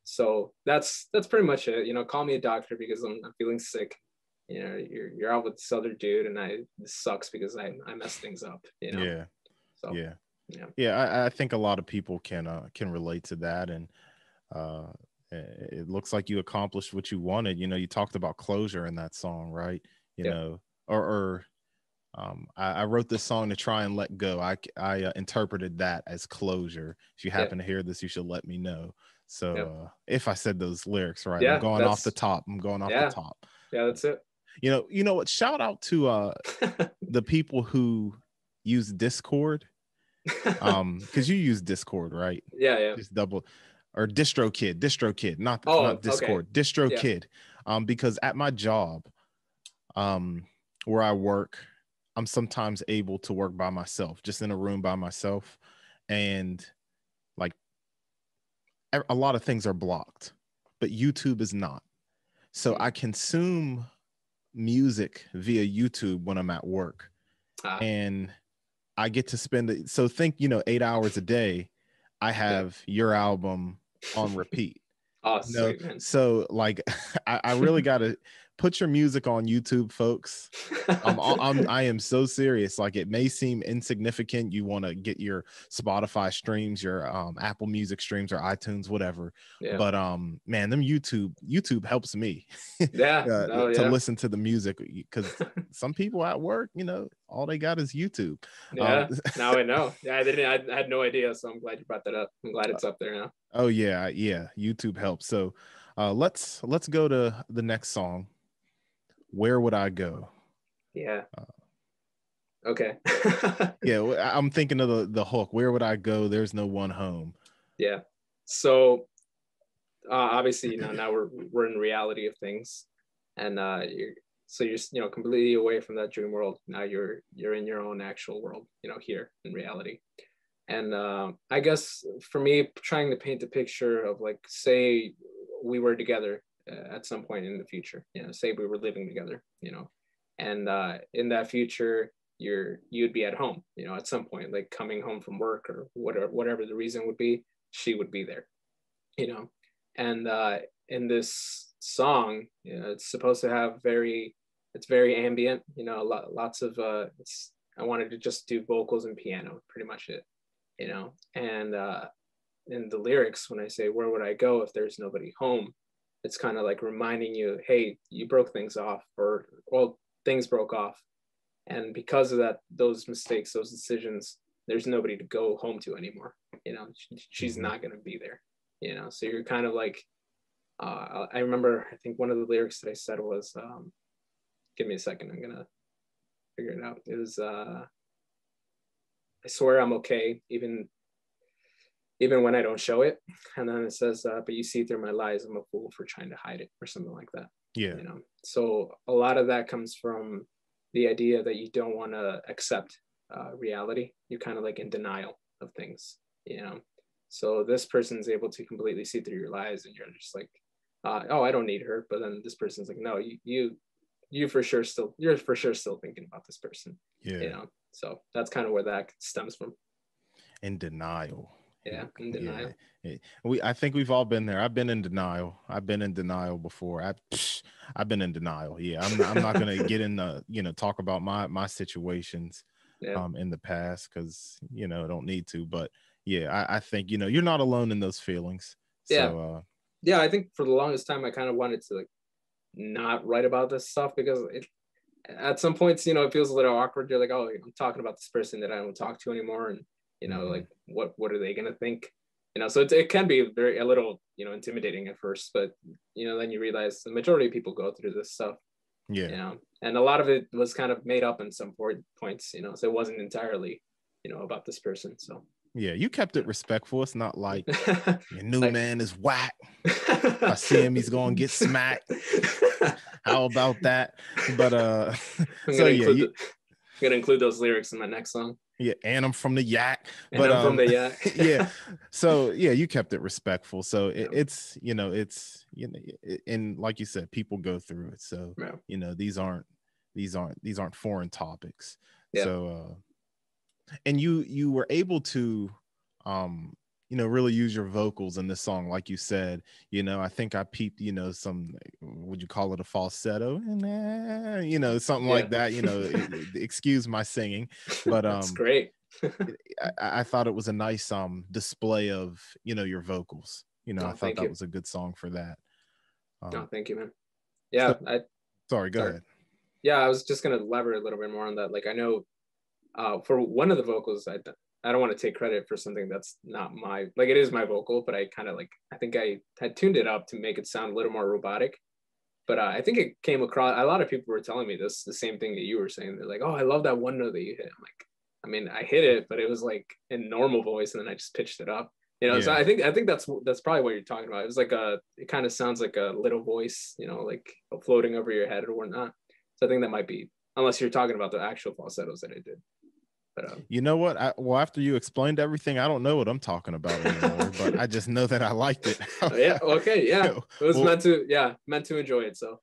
So that's pretty much it. Call me a doctor because I'm feeling sick. You're out with this other dude, and this sucks because I messed things up. Yeah. So yeah. I think a lot of people can relate to that, and it looks like you accomplished what you wanted. You talked about closure in that song, right? I wrote this song to try and let go. I interpreted that as closure. If you happen to hear this, you should let me know. So if I said those lyrics right, I'm going off the top. Yeah, that's it. You know what? Shout out to the people who use Discord. Because you use Discord, right? Yeah. Just double, or DistroKid, not Discord, okay. DistroKid. Because at my job, where I work, I'm sometimes able to work by myself, just in a room by myself. And like a lot of things are blocked, but YouTube is not. So I consume music via YouTube when I'm at work. And I get to spend it. So think, 8 hours a day, I have your album on repeat. Sweet, man. So like, I really got to put your music on YouTube, folks. I am so serious. Like, it may seem insignificant. You want to get your Spotify streams, your Apple Music streams, or iTunes, whatever. Yeah. But man, them YouTube helps me. To listen to the music, because some people at work, all they got is YouTube. Yeah. Now I know. Yeah, I had no idea. So I'm glad you brought that up. I'm glad it's up there now. Oh yeah. YouTube helps. So let's go to the next song. Where Would I Go? Yeah. Okay. Yeah, I'm thinking of the hook. Where would I go? There's no one home. Yeah. So obviously, now we're in reality of things, and you're completely away from that dream world. Now you're in your own actual world. Here in reality. And I guess for me, trying to paint the picture of, like, say we were together at some point in the future, say we were living together, and in that future, you'd be at home, at some point, like coming home from work or whatever the reason would be, she would be there, and in this song, it's supposed to have it's very ambient, lots of I wanted to just do vocals and piano, pretty much it, and in the lyrics, when I say, where would I go if there's nobody home, it's kind of like reminding you, hey, you broke things off, or, well, things broke off. And because of that, those mistakes, those decisions, there's nobody to go home to anymore. She's not going to be there, so you're kind of like, I remember, I think one of the lyrics that I said was, give me a second, I'm going to figure it out. It was, I swear I'm okay, even when I don't show it. And then it says, but you see through my lies, I'm a fool for trying to hide it, or something like that. Yeah. So a lot of that comes from the idea that you don't want to accept reality. You're kind of like in denial of things, So this person's able to completely see through your lies, and you're just like, oh, I don't need her. But then this person's like, no, you're for sure still thinking about this person. Yeah. So that's kind of where that stems from. In denial. Yeah, in denial. Yeah. I think we've all been there. I've been in denial. I've been in denial before. I've been in denial. Yeah, I'm not gonna get in the talk about my situations. in the past, because I don't need to. But yeah, I think you're not alone in those feelings. So yeah, I think for the longest time I kind of wanted to like not write about this stuff, because at some points it feels a little awkward. You're like, oh, I'm talking about this person that I don't talk to anymore, and like what are they gonna think? So it can be a little intimidating at first, but then you realize the majority of people go through this stuff. Yeah. And a lot of it was kind of made up in some points, so it wasn't entirely about this person. So yeah, you kept it respectful. It's not like your new man is whack. I see him, he's gonna get smacked. How about that? But I'm gonna include those lyrics in my next song. Yeah, and I'm from the Yak. And I'm from the Yak. Yeah. So yeah, you kept it respectful. So it's and like you said, people go through it. So these aren't foreign topics. Yeah. So and you were able to really use your vocals in this song, like you said. I think I peeped some, would you call it a falsetto, something like that. Excuse my singing, but that's great. I thought it was a nice display of your vocals. I thought that was a good song for that. No, thank you, man. Yeah. Sorry, go ahead. Yeah, I was just gonna elaborate a little bit more on that. Like, I know for one of the vocals, I don't want to take credit for something that's not my, like, it is my vocal, but I kind of I think I had tuned it up to make it sound a little more robotic. But I think it came across, a lot of people were telling me the same thing that you were saying. They're like, oh, I love that one note that you hit. I'm like, I mean, I hit it, but it was like in normal voice, and then I just pitched it up. So I think that's probably what you're talking about. It was like it kind of sounds like a little voice, like floating over your head or whatnot. So I think that might be, unless you're talking about the actual falsettos that I did. But, you know what? After you explained everything, I don't know what I'm talking about anymore, but I just know that I liked it. Yeah. Okay. Yeah. It was meant to enjoy it. So.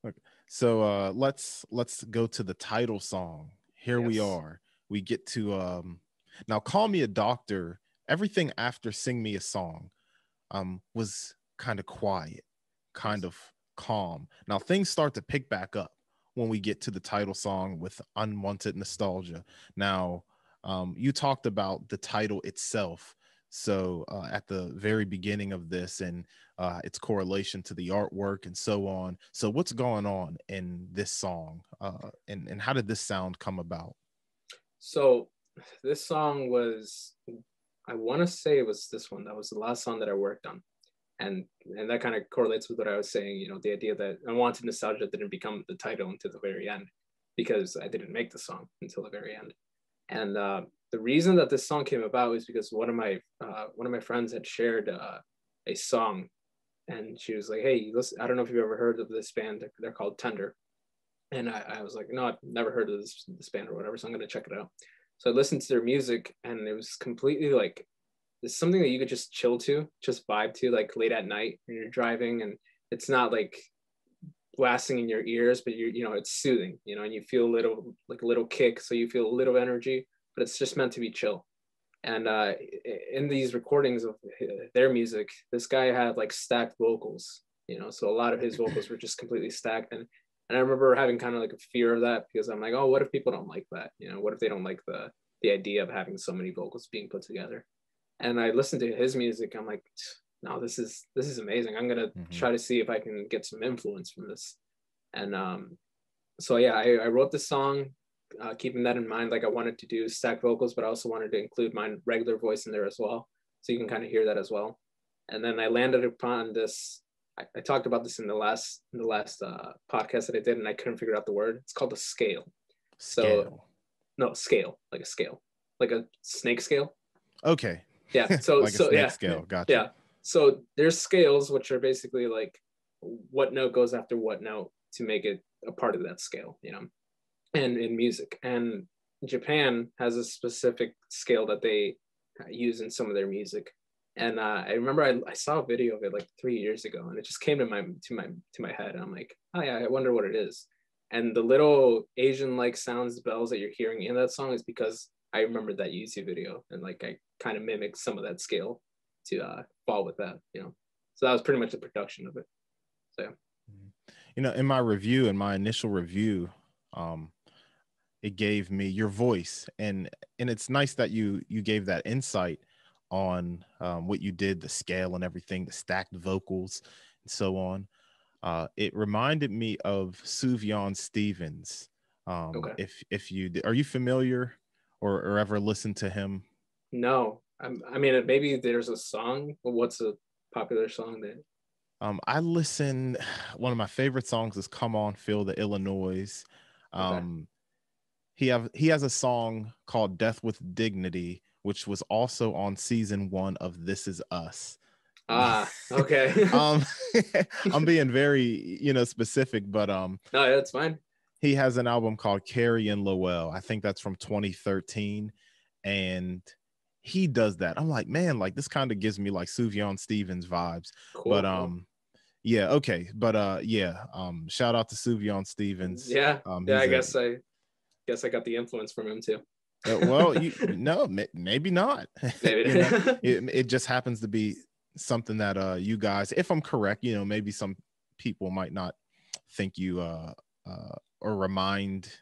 Okay. So let's go to the title song. Here we are. We get to now, Call Me a Doctor. Everything after Sing Me a Song was kind of quiet, kind of calm. Now things start to pick back up when we get to the title song with Unwanted Nostalgia. Now, you talked about the title itself. So at the very beginning of this, and its correlation to the artwork and so on. So what's going on in this song, and how did this sound come about? So this song was, I want to say it was this one. That was the last song that I worked on. And that kind of correlates with what I was saying, the idea that Unwanted Nostalgia didn't become the title until the very end, because I didn't make the song until the very end. And the reason that this song came about was because one of my friends had shared a song, and she was like, hey, listen, I don't know if you've ever heard of this band. They're called Tender. And I was like, no, I've never heard of this band or whatever, so I'm going to check it out. So I listened to their music, and it was completely like, it's something that you could just chill to, just vibe to, like late at night when you're driving, and it's not like blasting in your ears, but it's soothing, and you feel a little kick, so you feel a little energy, but it's just meant to be chill. And in these recordings of their music, this guy had like stacked vocals, so a lot of his vocals were just completely stacked. And I remember having kind of like a fear of that, because I'm like, oh, what if people don't like that? What if they don't like the idea of having so many vocals being put together? And I listened to his music. I'm like, no, this is amazing. I'm gonna try to see if I can get some influence from this. And so yeah, I wrote this song, keeping that in mind. Like, I wanted to do stacked vocals, but I also wanted to include my regular voice in there as well, so you can kind of hear that as well. And then I landed upon this. I talked about this in the last podcast that I did, and I couldn't figure out the word. It's called a scale. So no, scale, like a scale, like a snake scale. Okay. Yeah. So like a snake scale. Gotcha. Yeah. So there's scales, which are basically like what note goes after what note to make it a part of that scale, and in music. And Japan has a specific scale that they use in some of their music. And I remember I saw a video of it like 3 years ago, and it just came to my head. And I'm like, oh yeah, I wonder what it is. And the little Asian-like sounds, the bells that you're hearing in that song, is because I remembered that YouTube video, and like I kind of mimicked some of that scale to fall with that, So that was pretty much the production of it. So in my initial review, it gave me your voice, and it's nice that you gave that insight on what you did, the scale and everything, the stacked vocals and so on. It reminded me of Sufjan Stevens. Okay. If you are you familiar or ever listened to him? No, I mean, maybe there's a song. What's a popular song that? I listen. One of my favorite songs is "Come On, Feel the Illinois." Okay. He has a song called "Death with Dignity," which was also on season 1 of This Is Us. Ah, okay. I'm being very, specific, but no, that's fine. He has an album called Carrie and Lowell. I think that's from 2013, and he does that. I'm like, man, like this kind of gives me like Sufjan Stevens vibes. Cool, but cool. yeah, okay, but yeah, shout out to Sufjan Stevens. Yeah, yeah. I guess I got the influence from him too. Well, maybe not. Maybe. It just happens to be something that you guys, if I'm correct, maybe some people might not think you or remind,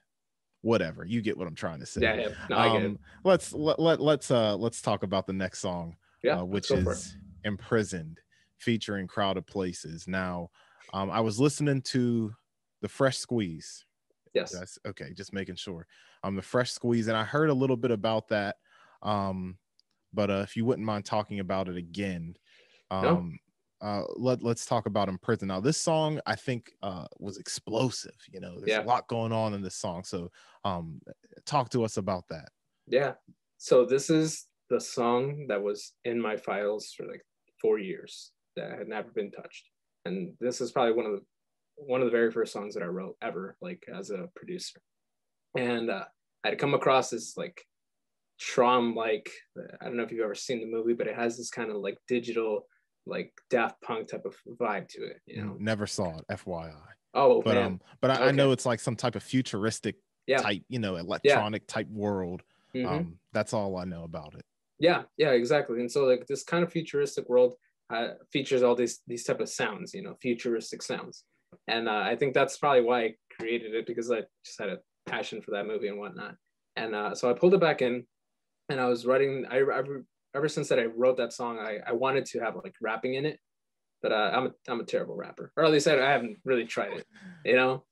whatever, you get what I'm trying to say. Yeah, no, I get it. Let's talk about the next song, which is Imprisoned, featuring Crowded Places. Now, I was listening to the Fresh Squeeze. Yes. That's okay, just making sure. The Fresh Squeeze, and I heard a little bit about that. But if you wouldn't mind talking about it again. Let's talk about Imprisoned. Now, this song I think was explosive. There's a lot going on in this song. So talk to us about that. Yeah. So this is the song that was in my files for like 4 years that had never been touched. And this is probably one of the very first songs that I wrote ever, like as a producer. And I had come across this like Tron, like, I don't know if you've ever seen the movie, but it has this kind of like digital, like Daft Punk type of vibe to it. Never saw it, FYI. Oh, but man. I know it's like some type of futuristic type, electronic type world. Mm-hmm. That's all I know about it. Yeah, exactly. And so like this kind of futuristic world features all these type of sounds, futuristic sounds. And I think that's probably why I created it, because I just had a passion for that movie and whatnot. And so I pulled it back in, and I was writing. Ever since that I wrote that song, I wanted to have like rapping in it, but I'm a terrible rapper, or at least I haven't really tried it,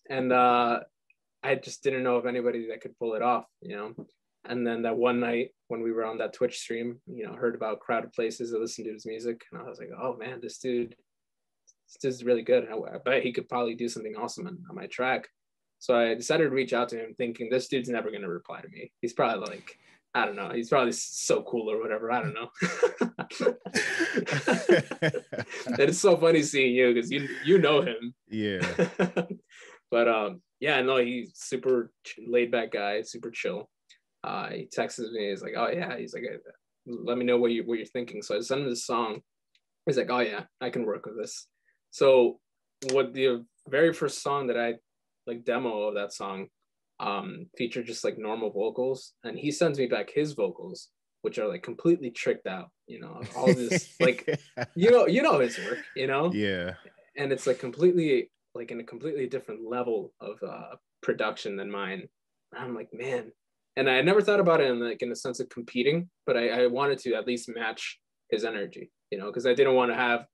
And I just didn't know of anybody that could pull it off, And then that one night when we were on that Twitch stream, heard about Crowded Places, I listened to his music, and I was like, oh man, this dude's really good. I bet he could probably do something awesome on my track. So I decided to reach out to him thinking this dude's never going to reply to me. He's probably like, I don't know. He's probably so cool or whatever. I don't know. It's so funny seeing you because you know him. Yeah. But yeah, no, he's super laid back guy, super chill. He texts me. He's like, oh yeah. He's like, let me know what you're thinking. So I sent him this song. He's like, oh yeah, I can work with this. So what the very first song that I like demo of that song featured just like normal vocals, and he sends me back his vocals, which are like completely tricked out, all this like you know his work, Yeah. And it's like completely like in a completely different level of production than mine. And I'm like, man. And I never thought about it in a sense of competing, but I wanted to at least match his energy, because I didn't want to have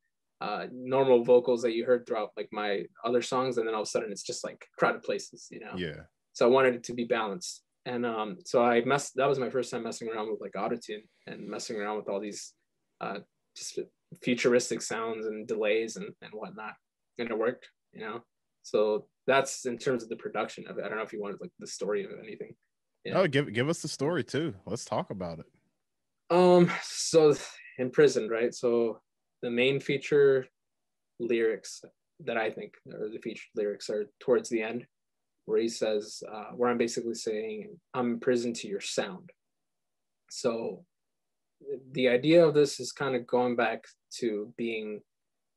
normal vocals that you heard throughout like my other songs, and then all of a sudden it's just like Crowded Places, Yeah. So I wanted it to be balanced. And so that was my first time messing around with like autotune and messing around with all these just futuristic sounds and delays and whatnot. And it worked, So that's in terms of the production of it. I don't know if you wanted like the story of anything. Oh, give us the story too. Let's talk about it. So Imprisoned, right? So the main feature lyrics that I think are the featured lyrics are towards the end, where he says, where I'm basically saying, I'm imprisoned to your sound. So the idea of this is kind of going back to being,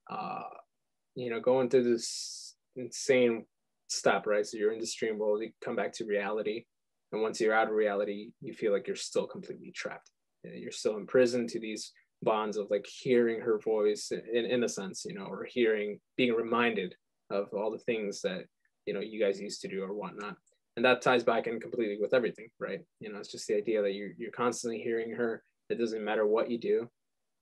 going through this insane step, right? So you're in this dream world, you come back to reality. And once you're out of reality, you feel like you're still completely trapped. You're still imprisoned to these bonds of like hearing her voice in a sense, or being reminded of all the things that, you guys used to do or whatnot. and that ties back in completely with everything, right? It's just the idea that you're constantly hearing her. It doesn't matter what you do.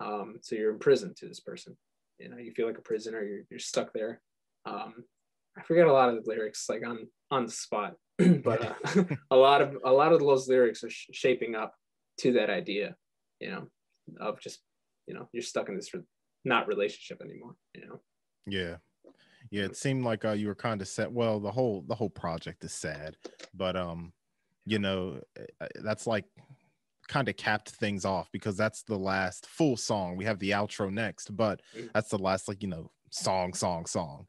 So you're in prison to this person. You feel like a prisoner. You're stuck there. I forget a lot of the lyrics like on the spot, but a lot of those lyrics are shaping up to that idea, of just you're stuck in this not relationship anymore. Yeah. It seemed like you were kind of set. Well, the whole project is sad, but that's like kind of capped things off, because that's the last full song. We have the outro next, but that's the last song. So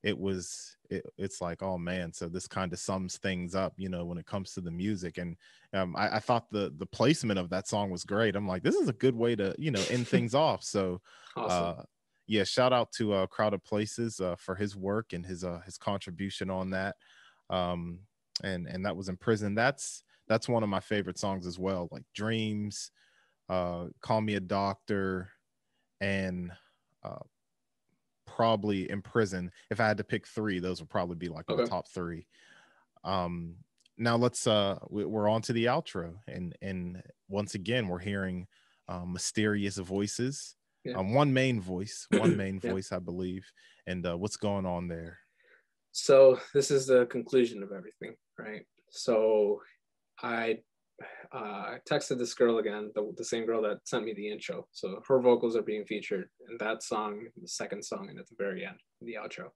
it's like, oh man, so this kind of sums things up, when it comes to the music. And I thought the placement of that song was great. I'm like, this is a good way to end things off. So awesome. Yeah, shout out to Crowded Places for his work and his contribution on that. And that was In Prison. That's one of my favorite songs as well. Like Dreams, Call Me a Doctor, and probably In Prison. If I had to pick three, those would probably be like my top three. Now let's we're on to the outro, and once again we're hearing mysterious voices. Yeah. One main voice, I believe. And what's going on there? So this is the conclusion of everything, right? So I texted this girl again, the same girl that sent me the intro. So her vocals are being featured in that song, the second song, and at the very end, the outro.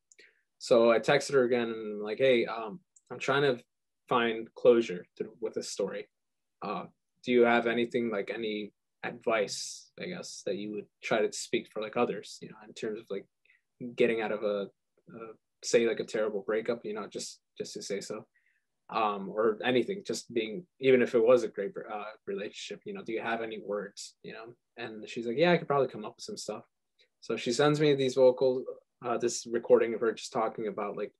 So I texted her again and I'm like, hey, I'm trying to find closure with this story. Do you have anything, like any advice, I guess, that you would try to speak for like others, in terms of like getting out of a say like a terrible breakup, just to say so, or anything, just being, even if it was a great relationship, do you have any words, And she's like, yeah, I could probably come up with some stuff. So she sends me these vocals, this recording of her just talking about like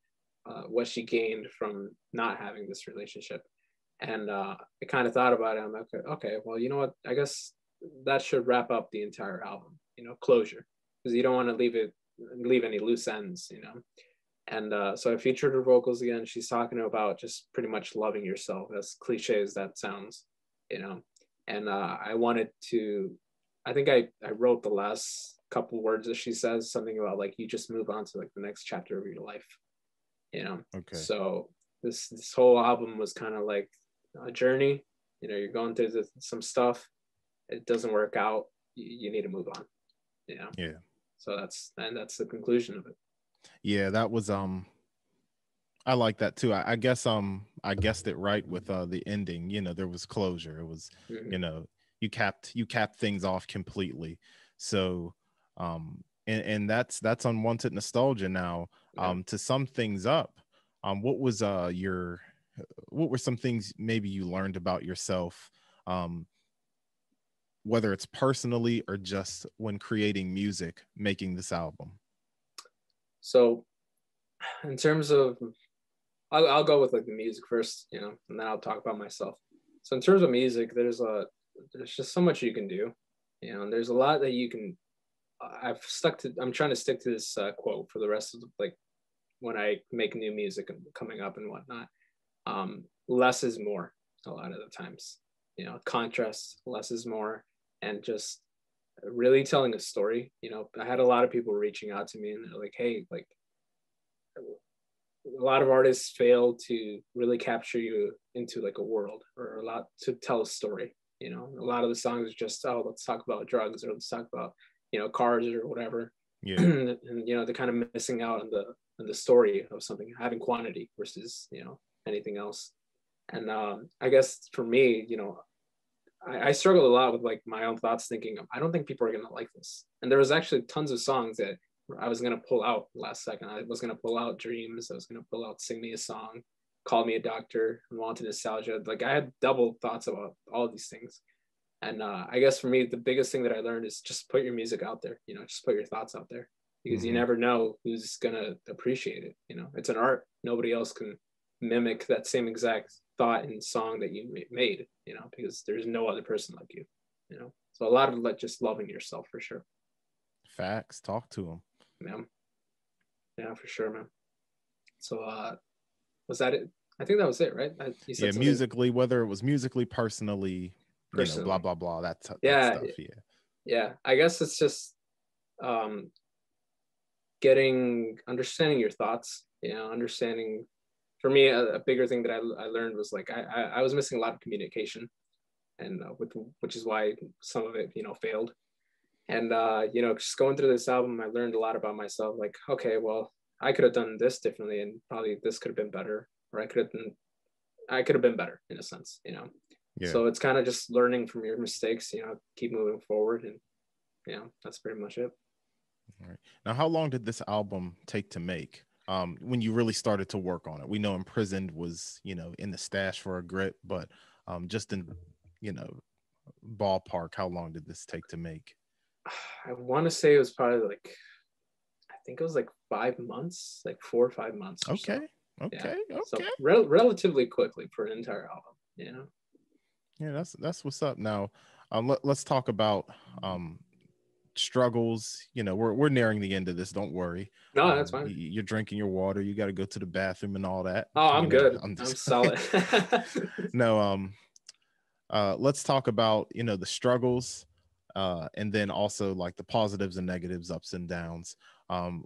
what she gained from not having this relationship. And I kind of thought about it. I'm like, okay, well, you know what? I guess that should wrap up the entire album, closure, because you don't want to leave any loose ends, And so I featured her vocals again. She's talking about just pretty much loving yourself, as cliche as that sounds, And I wanted to, I think I wrote the last couple words that she says, something about like, you just move on to like the next chapter of your life, Okay. So this whole album was kind of like a journey. You're going through some stuff. It doesn't work out. You need to move on. Yeah. So that's the conclusion of it. Yeah, that was I like that too. I guess I guessed it right with the ending. There was closure. It was you capped things off completely. So and that's Unwanted Nostalgia now. To sum things up, what was what were some things maybe you learned about yourself, whether it's personally or just when creating music, making this album? So in terms of, I'll go with like the music first, and then I'll talk about myself. So in terms of music, there's just so much you can do, and there's a lot that you can. I'm trying to stick to this quote for the rest of like when I make new music and coming up and whatnot. Less is more a lot of the times, contrast, less is more, and just really telling a story. I had a lot of people reaching out to me and they're like, hey, like, a lot of artists fail to really capture you into like a world, or a lot to tell a story. A lot of the songs are just, oh, let's talk about drugs, or let's talk about, cars or whatever. Yeah. And they're kind of missing out on the story of something having quantity versus, anything else. And I guess for me, I struggled a lot with like my own thoughts, thinking, I don't think people are gonna like this. And there was actually tons of songs that I was gonna pull out last second. I was gonna pull out Dreams. I was gonna pull out Sing Me a Song, Call Me a Doctor, Unwanted Nostalgia. Like I had double thoughts about all of these things. And I guess for me, the biggest thing that I learned is just put your music out there. Just put your thoughts out there, because you never know who's gonna appreciate it. It's an art. Nobody else can mimic that same exact thought and song that you made. Because there's no other person like you. So a lot of like just loving yourself, for sure. Facts. Talk to them. Yeah, for sure, man. So was that it? I think that was it, right? You said something musically, whether it was musically, personally, blah personally. blah blah. That Yeah, stuff. yeah. I guess it's just um, understanding your thoughts. Understanding. For me, a bigger thing that I learned was like I was missing a lot of communication, and which is why some of it failed. And just going through this album, I learned a lot about myself. Like, okay, well, I could have done this differently, and probably this could have been better, or I could have been better in a sense. Yeah. So it's kind of just learning from your mistakes. Keep moving forward, and that's pretty much it. All right. Now, how long did this album take to make? When you really started to work on it? We know Imprisoned was, in the stash for a grip, but just in, ballpark, how long did this take to make? I want to say it was probably like, I think it was like 5 months, like 4 or 5 months. Okay. So. Okay. Yeah. So relatively quickly for an entire album. Yeah, that's what's up. Now, let's talk about struggles. We're nearing the end of this. Don't worry. No, that's fine. You're drinking your water. You got to go to the bathroom and all that. Oh, I'm good. I'm solid. No. Let's talk about the struggles, and then also like the positives and negatives, ups and downs.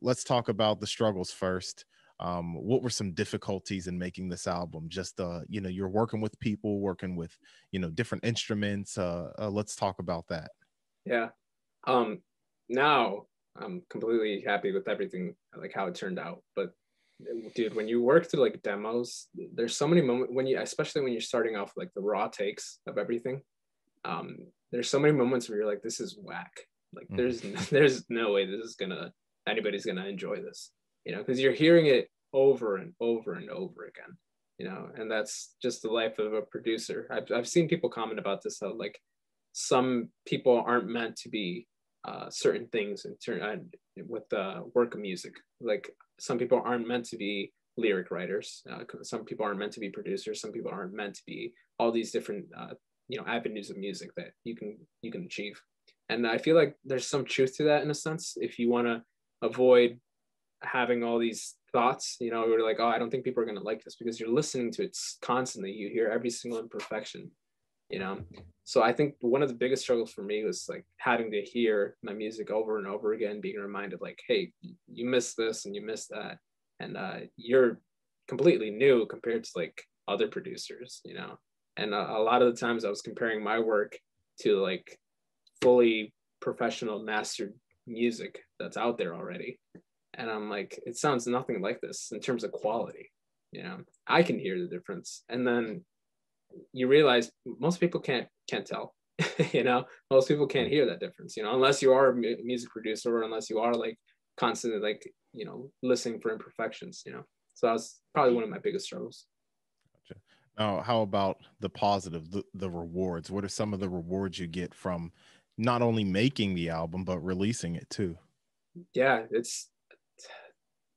Let's talk about the struggles first. What were some difficulties in making this album? Just you're working with people, working with different instruments. Let's talk about that. Yeah. Now I'm completely happy with everything, like how it turned out. But dude, when you work through like demos, there's so many moments especially when you're starting off like the raw takes of everything. There's so many moments where you're like, this is whack. Like there's no way anybody's gonna enjoy this, because you're hearing it over and over and over again, and that's just the life of a producer. I've seen people comment about this, how like some people aren't meant to be certain things with the work of music. Like some people aren't meant to be lyric writers. Some people aren't meant to be producers. Some people aren't meant to be all these different avenues of music that you can achieve. And I feel like there's some truth to that in a sense. If you want to avoid having all these thoughts, you're like, oh, I don't think people are going to like this, because you're listening to it constantly. You hear every single imperfection. So I think one of the biggest struggles for me was like having to hear my music over and over again, being reminded like, hey, you missed this and you missed that, and you're completely new compared to like other producers, and a lot of the times I was comparing my work to like fully professional mastered music that's out there already, and I'm like, it sounds nothing like this in terms of quality. I can hear the difference, and then you realize most people can't tell. Most people can't hear that difference, unless you are a music producer, or unless you are like constantly like listening for imperfections. So that was probably one of my biggest struggles. Gotcha. Now, how about the positive, the rewards? What are some of the rewards you get from not only making the album but releasing it too? Yeah,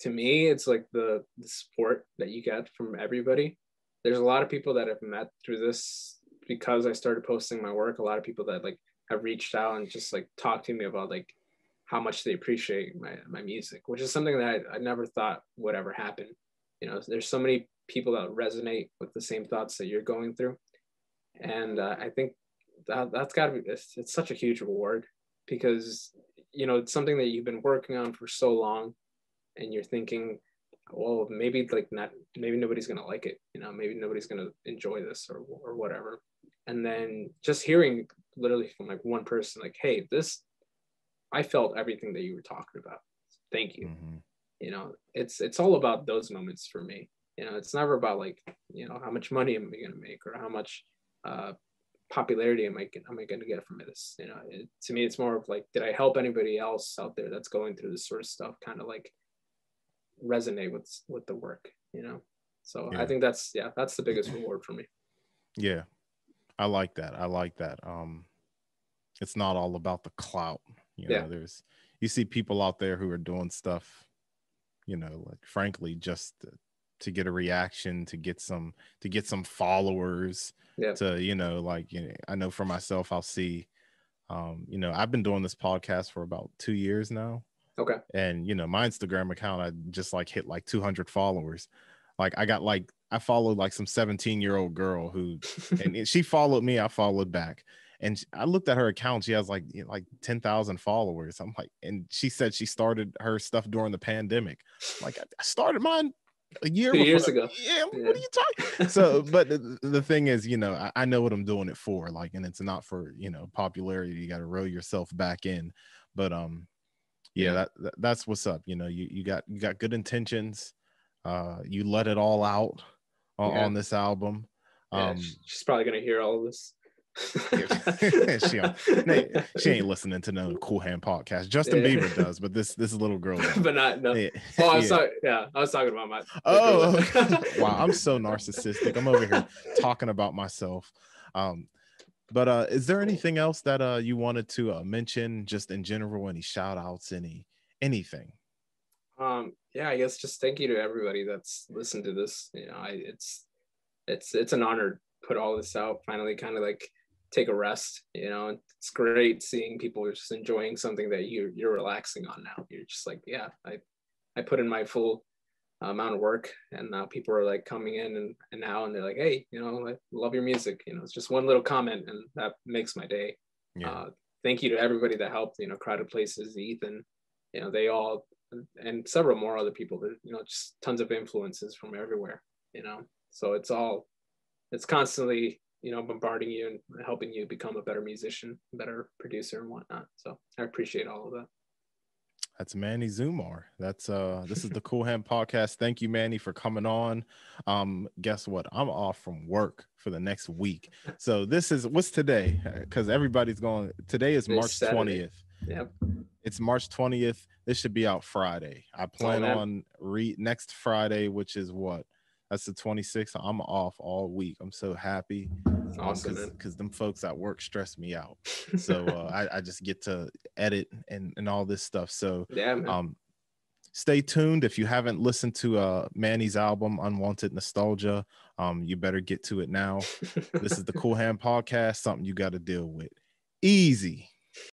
to me, it's like the support that you get from everybody. There's a lot of people that I've met through this because I started posting my work. A lot of people that like have reached out and just like talked to me about like how much they appreciate my music, which is something that I never thought would ever happen. There's so many people that resonate with the same thoughts that you're going through. And I think that's gotta be, it's such a huge reward, because, it's something that you've been working on for so long, and you're thinking, well, maybe nobody's gonna like it, maybe nobody's gonna enjoy this or whatever. And then just hearing literally from like one person, like, hey, I felt everything that you were talking about. Thank you. It's all about those moments for me. It's never about like, how much money am I gonna make, or how much popularity am I gonna get from this? To me, it's more of like, did I help anybody else out there that's going through this sort of stuff, kind of like resonate with the work, So yeah. I think that's the biggest reward for me. Yeah, I like that. It's not all about the clout. You see people out there who are doing stuff, like frankly, just to get a reaction, to get some followers, I know for myself, I'll see, I've been doing this podcast for about 2 years now. Okay. And my Instagram account, I just like hit like 200 followers. Like I followed like some 17-year-old girl who, and she followed me, I followed back. And I looked at her account. She has like 10,000 followers. I'm like, and she said she started her stuff during the pandemic. Like, I started mine a year 2 before. years ago. Yeah, what are you talking? So, but the thing is, you know, I know what I'm doing it for. Like, and it's not for, you know, popularity. You got to row yourself back in. But yeah, that's what's up. You know, you got good intentions. You let it all out on this album. She's probably gonna hear all of this. she ain't listening to no Cool Hand podcast. Justin Bieber does, but this little girl does. But not no. Yeah. Oh, I'm sorry. Yeah, I was talking about my. Oh, wow! I'm so narcissistic. I'm over here talking about myself. But is there anything else that you wanted to mention, just in general? Any shout outs? Anything? Yeah, I guess just thank you to everybody that's listened to this. You know, it's an honor to put all this out. Finally, kind of like take a rest. You know, it's great seeing people just enjoying something that you're relaxing on now. You're just like, yeah, I put in my full amount of work, and now people are like coming in and now, and they're like, hey, you know, I love your music. You know, it's just one little comment, and that makes my day. Thank you to everybody that helped. You know, Crowded Places, Ethan. You know, they all, and several more other people that, you know, just tons of influences from everywhere, you know. So it's constantly, you know, bombarding you and helping you become a better musician, better producer and whatnot. So I appreciate all of that. That's Manny Zumar. That's this is the Cool Hand podcast. Thank you, Manny, for coming on. Guess what? I'm off from work for the next week. So this is, what's today? Because everybody's going, today is March 20th. Yep. It's March 20th. This should be out Friday. I plan on next Friday, which is what? That's the 26th. I'm off all week. I'm so happy. Awesome, because them folks at work stress me out. So I just get to edit and all this stuff. So yeah, man. Stay tuned. If you haven't listened to Manny's album, Unwanted Nostalgia, you better get to it now. This is the Cool Hand podcast, something you got to deal with. Easy.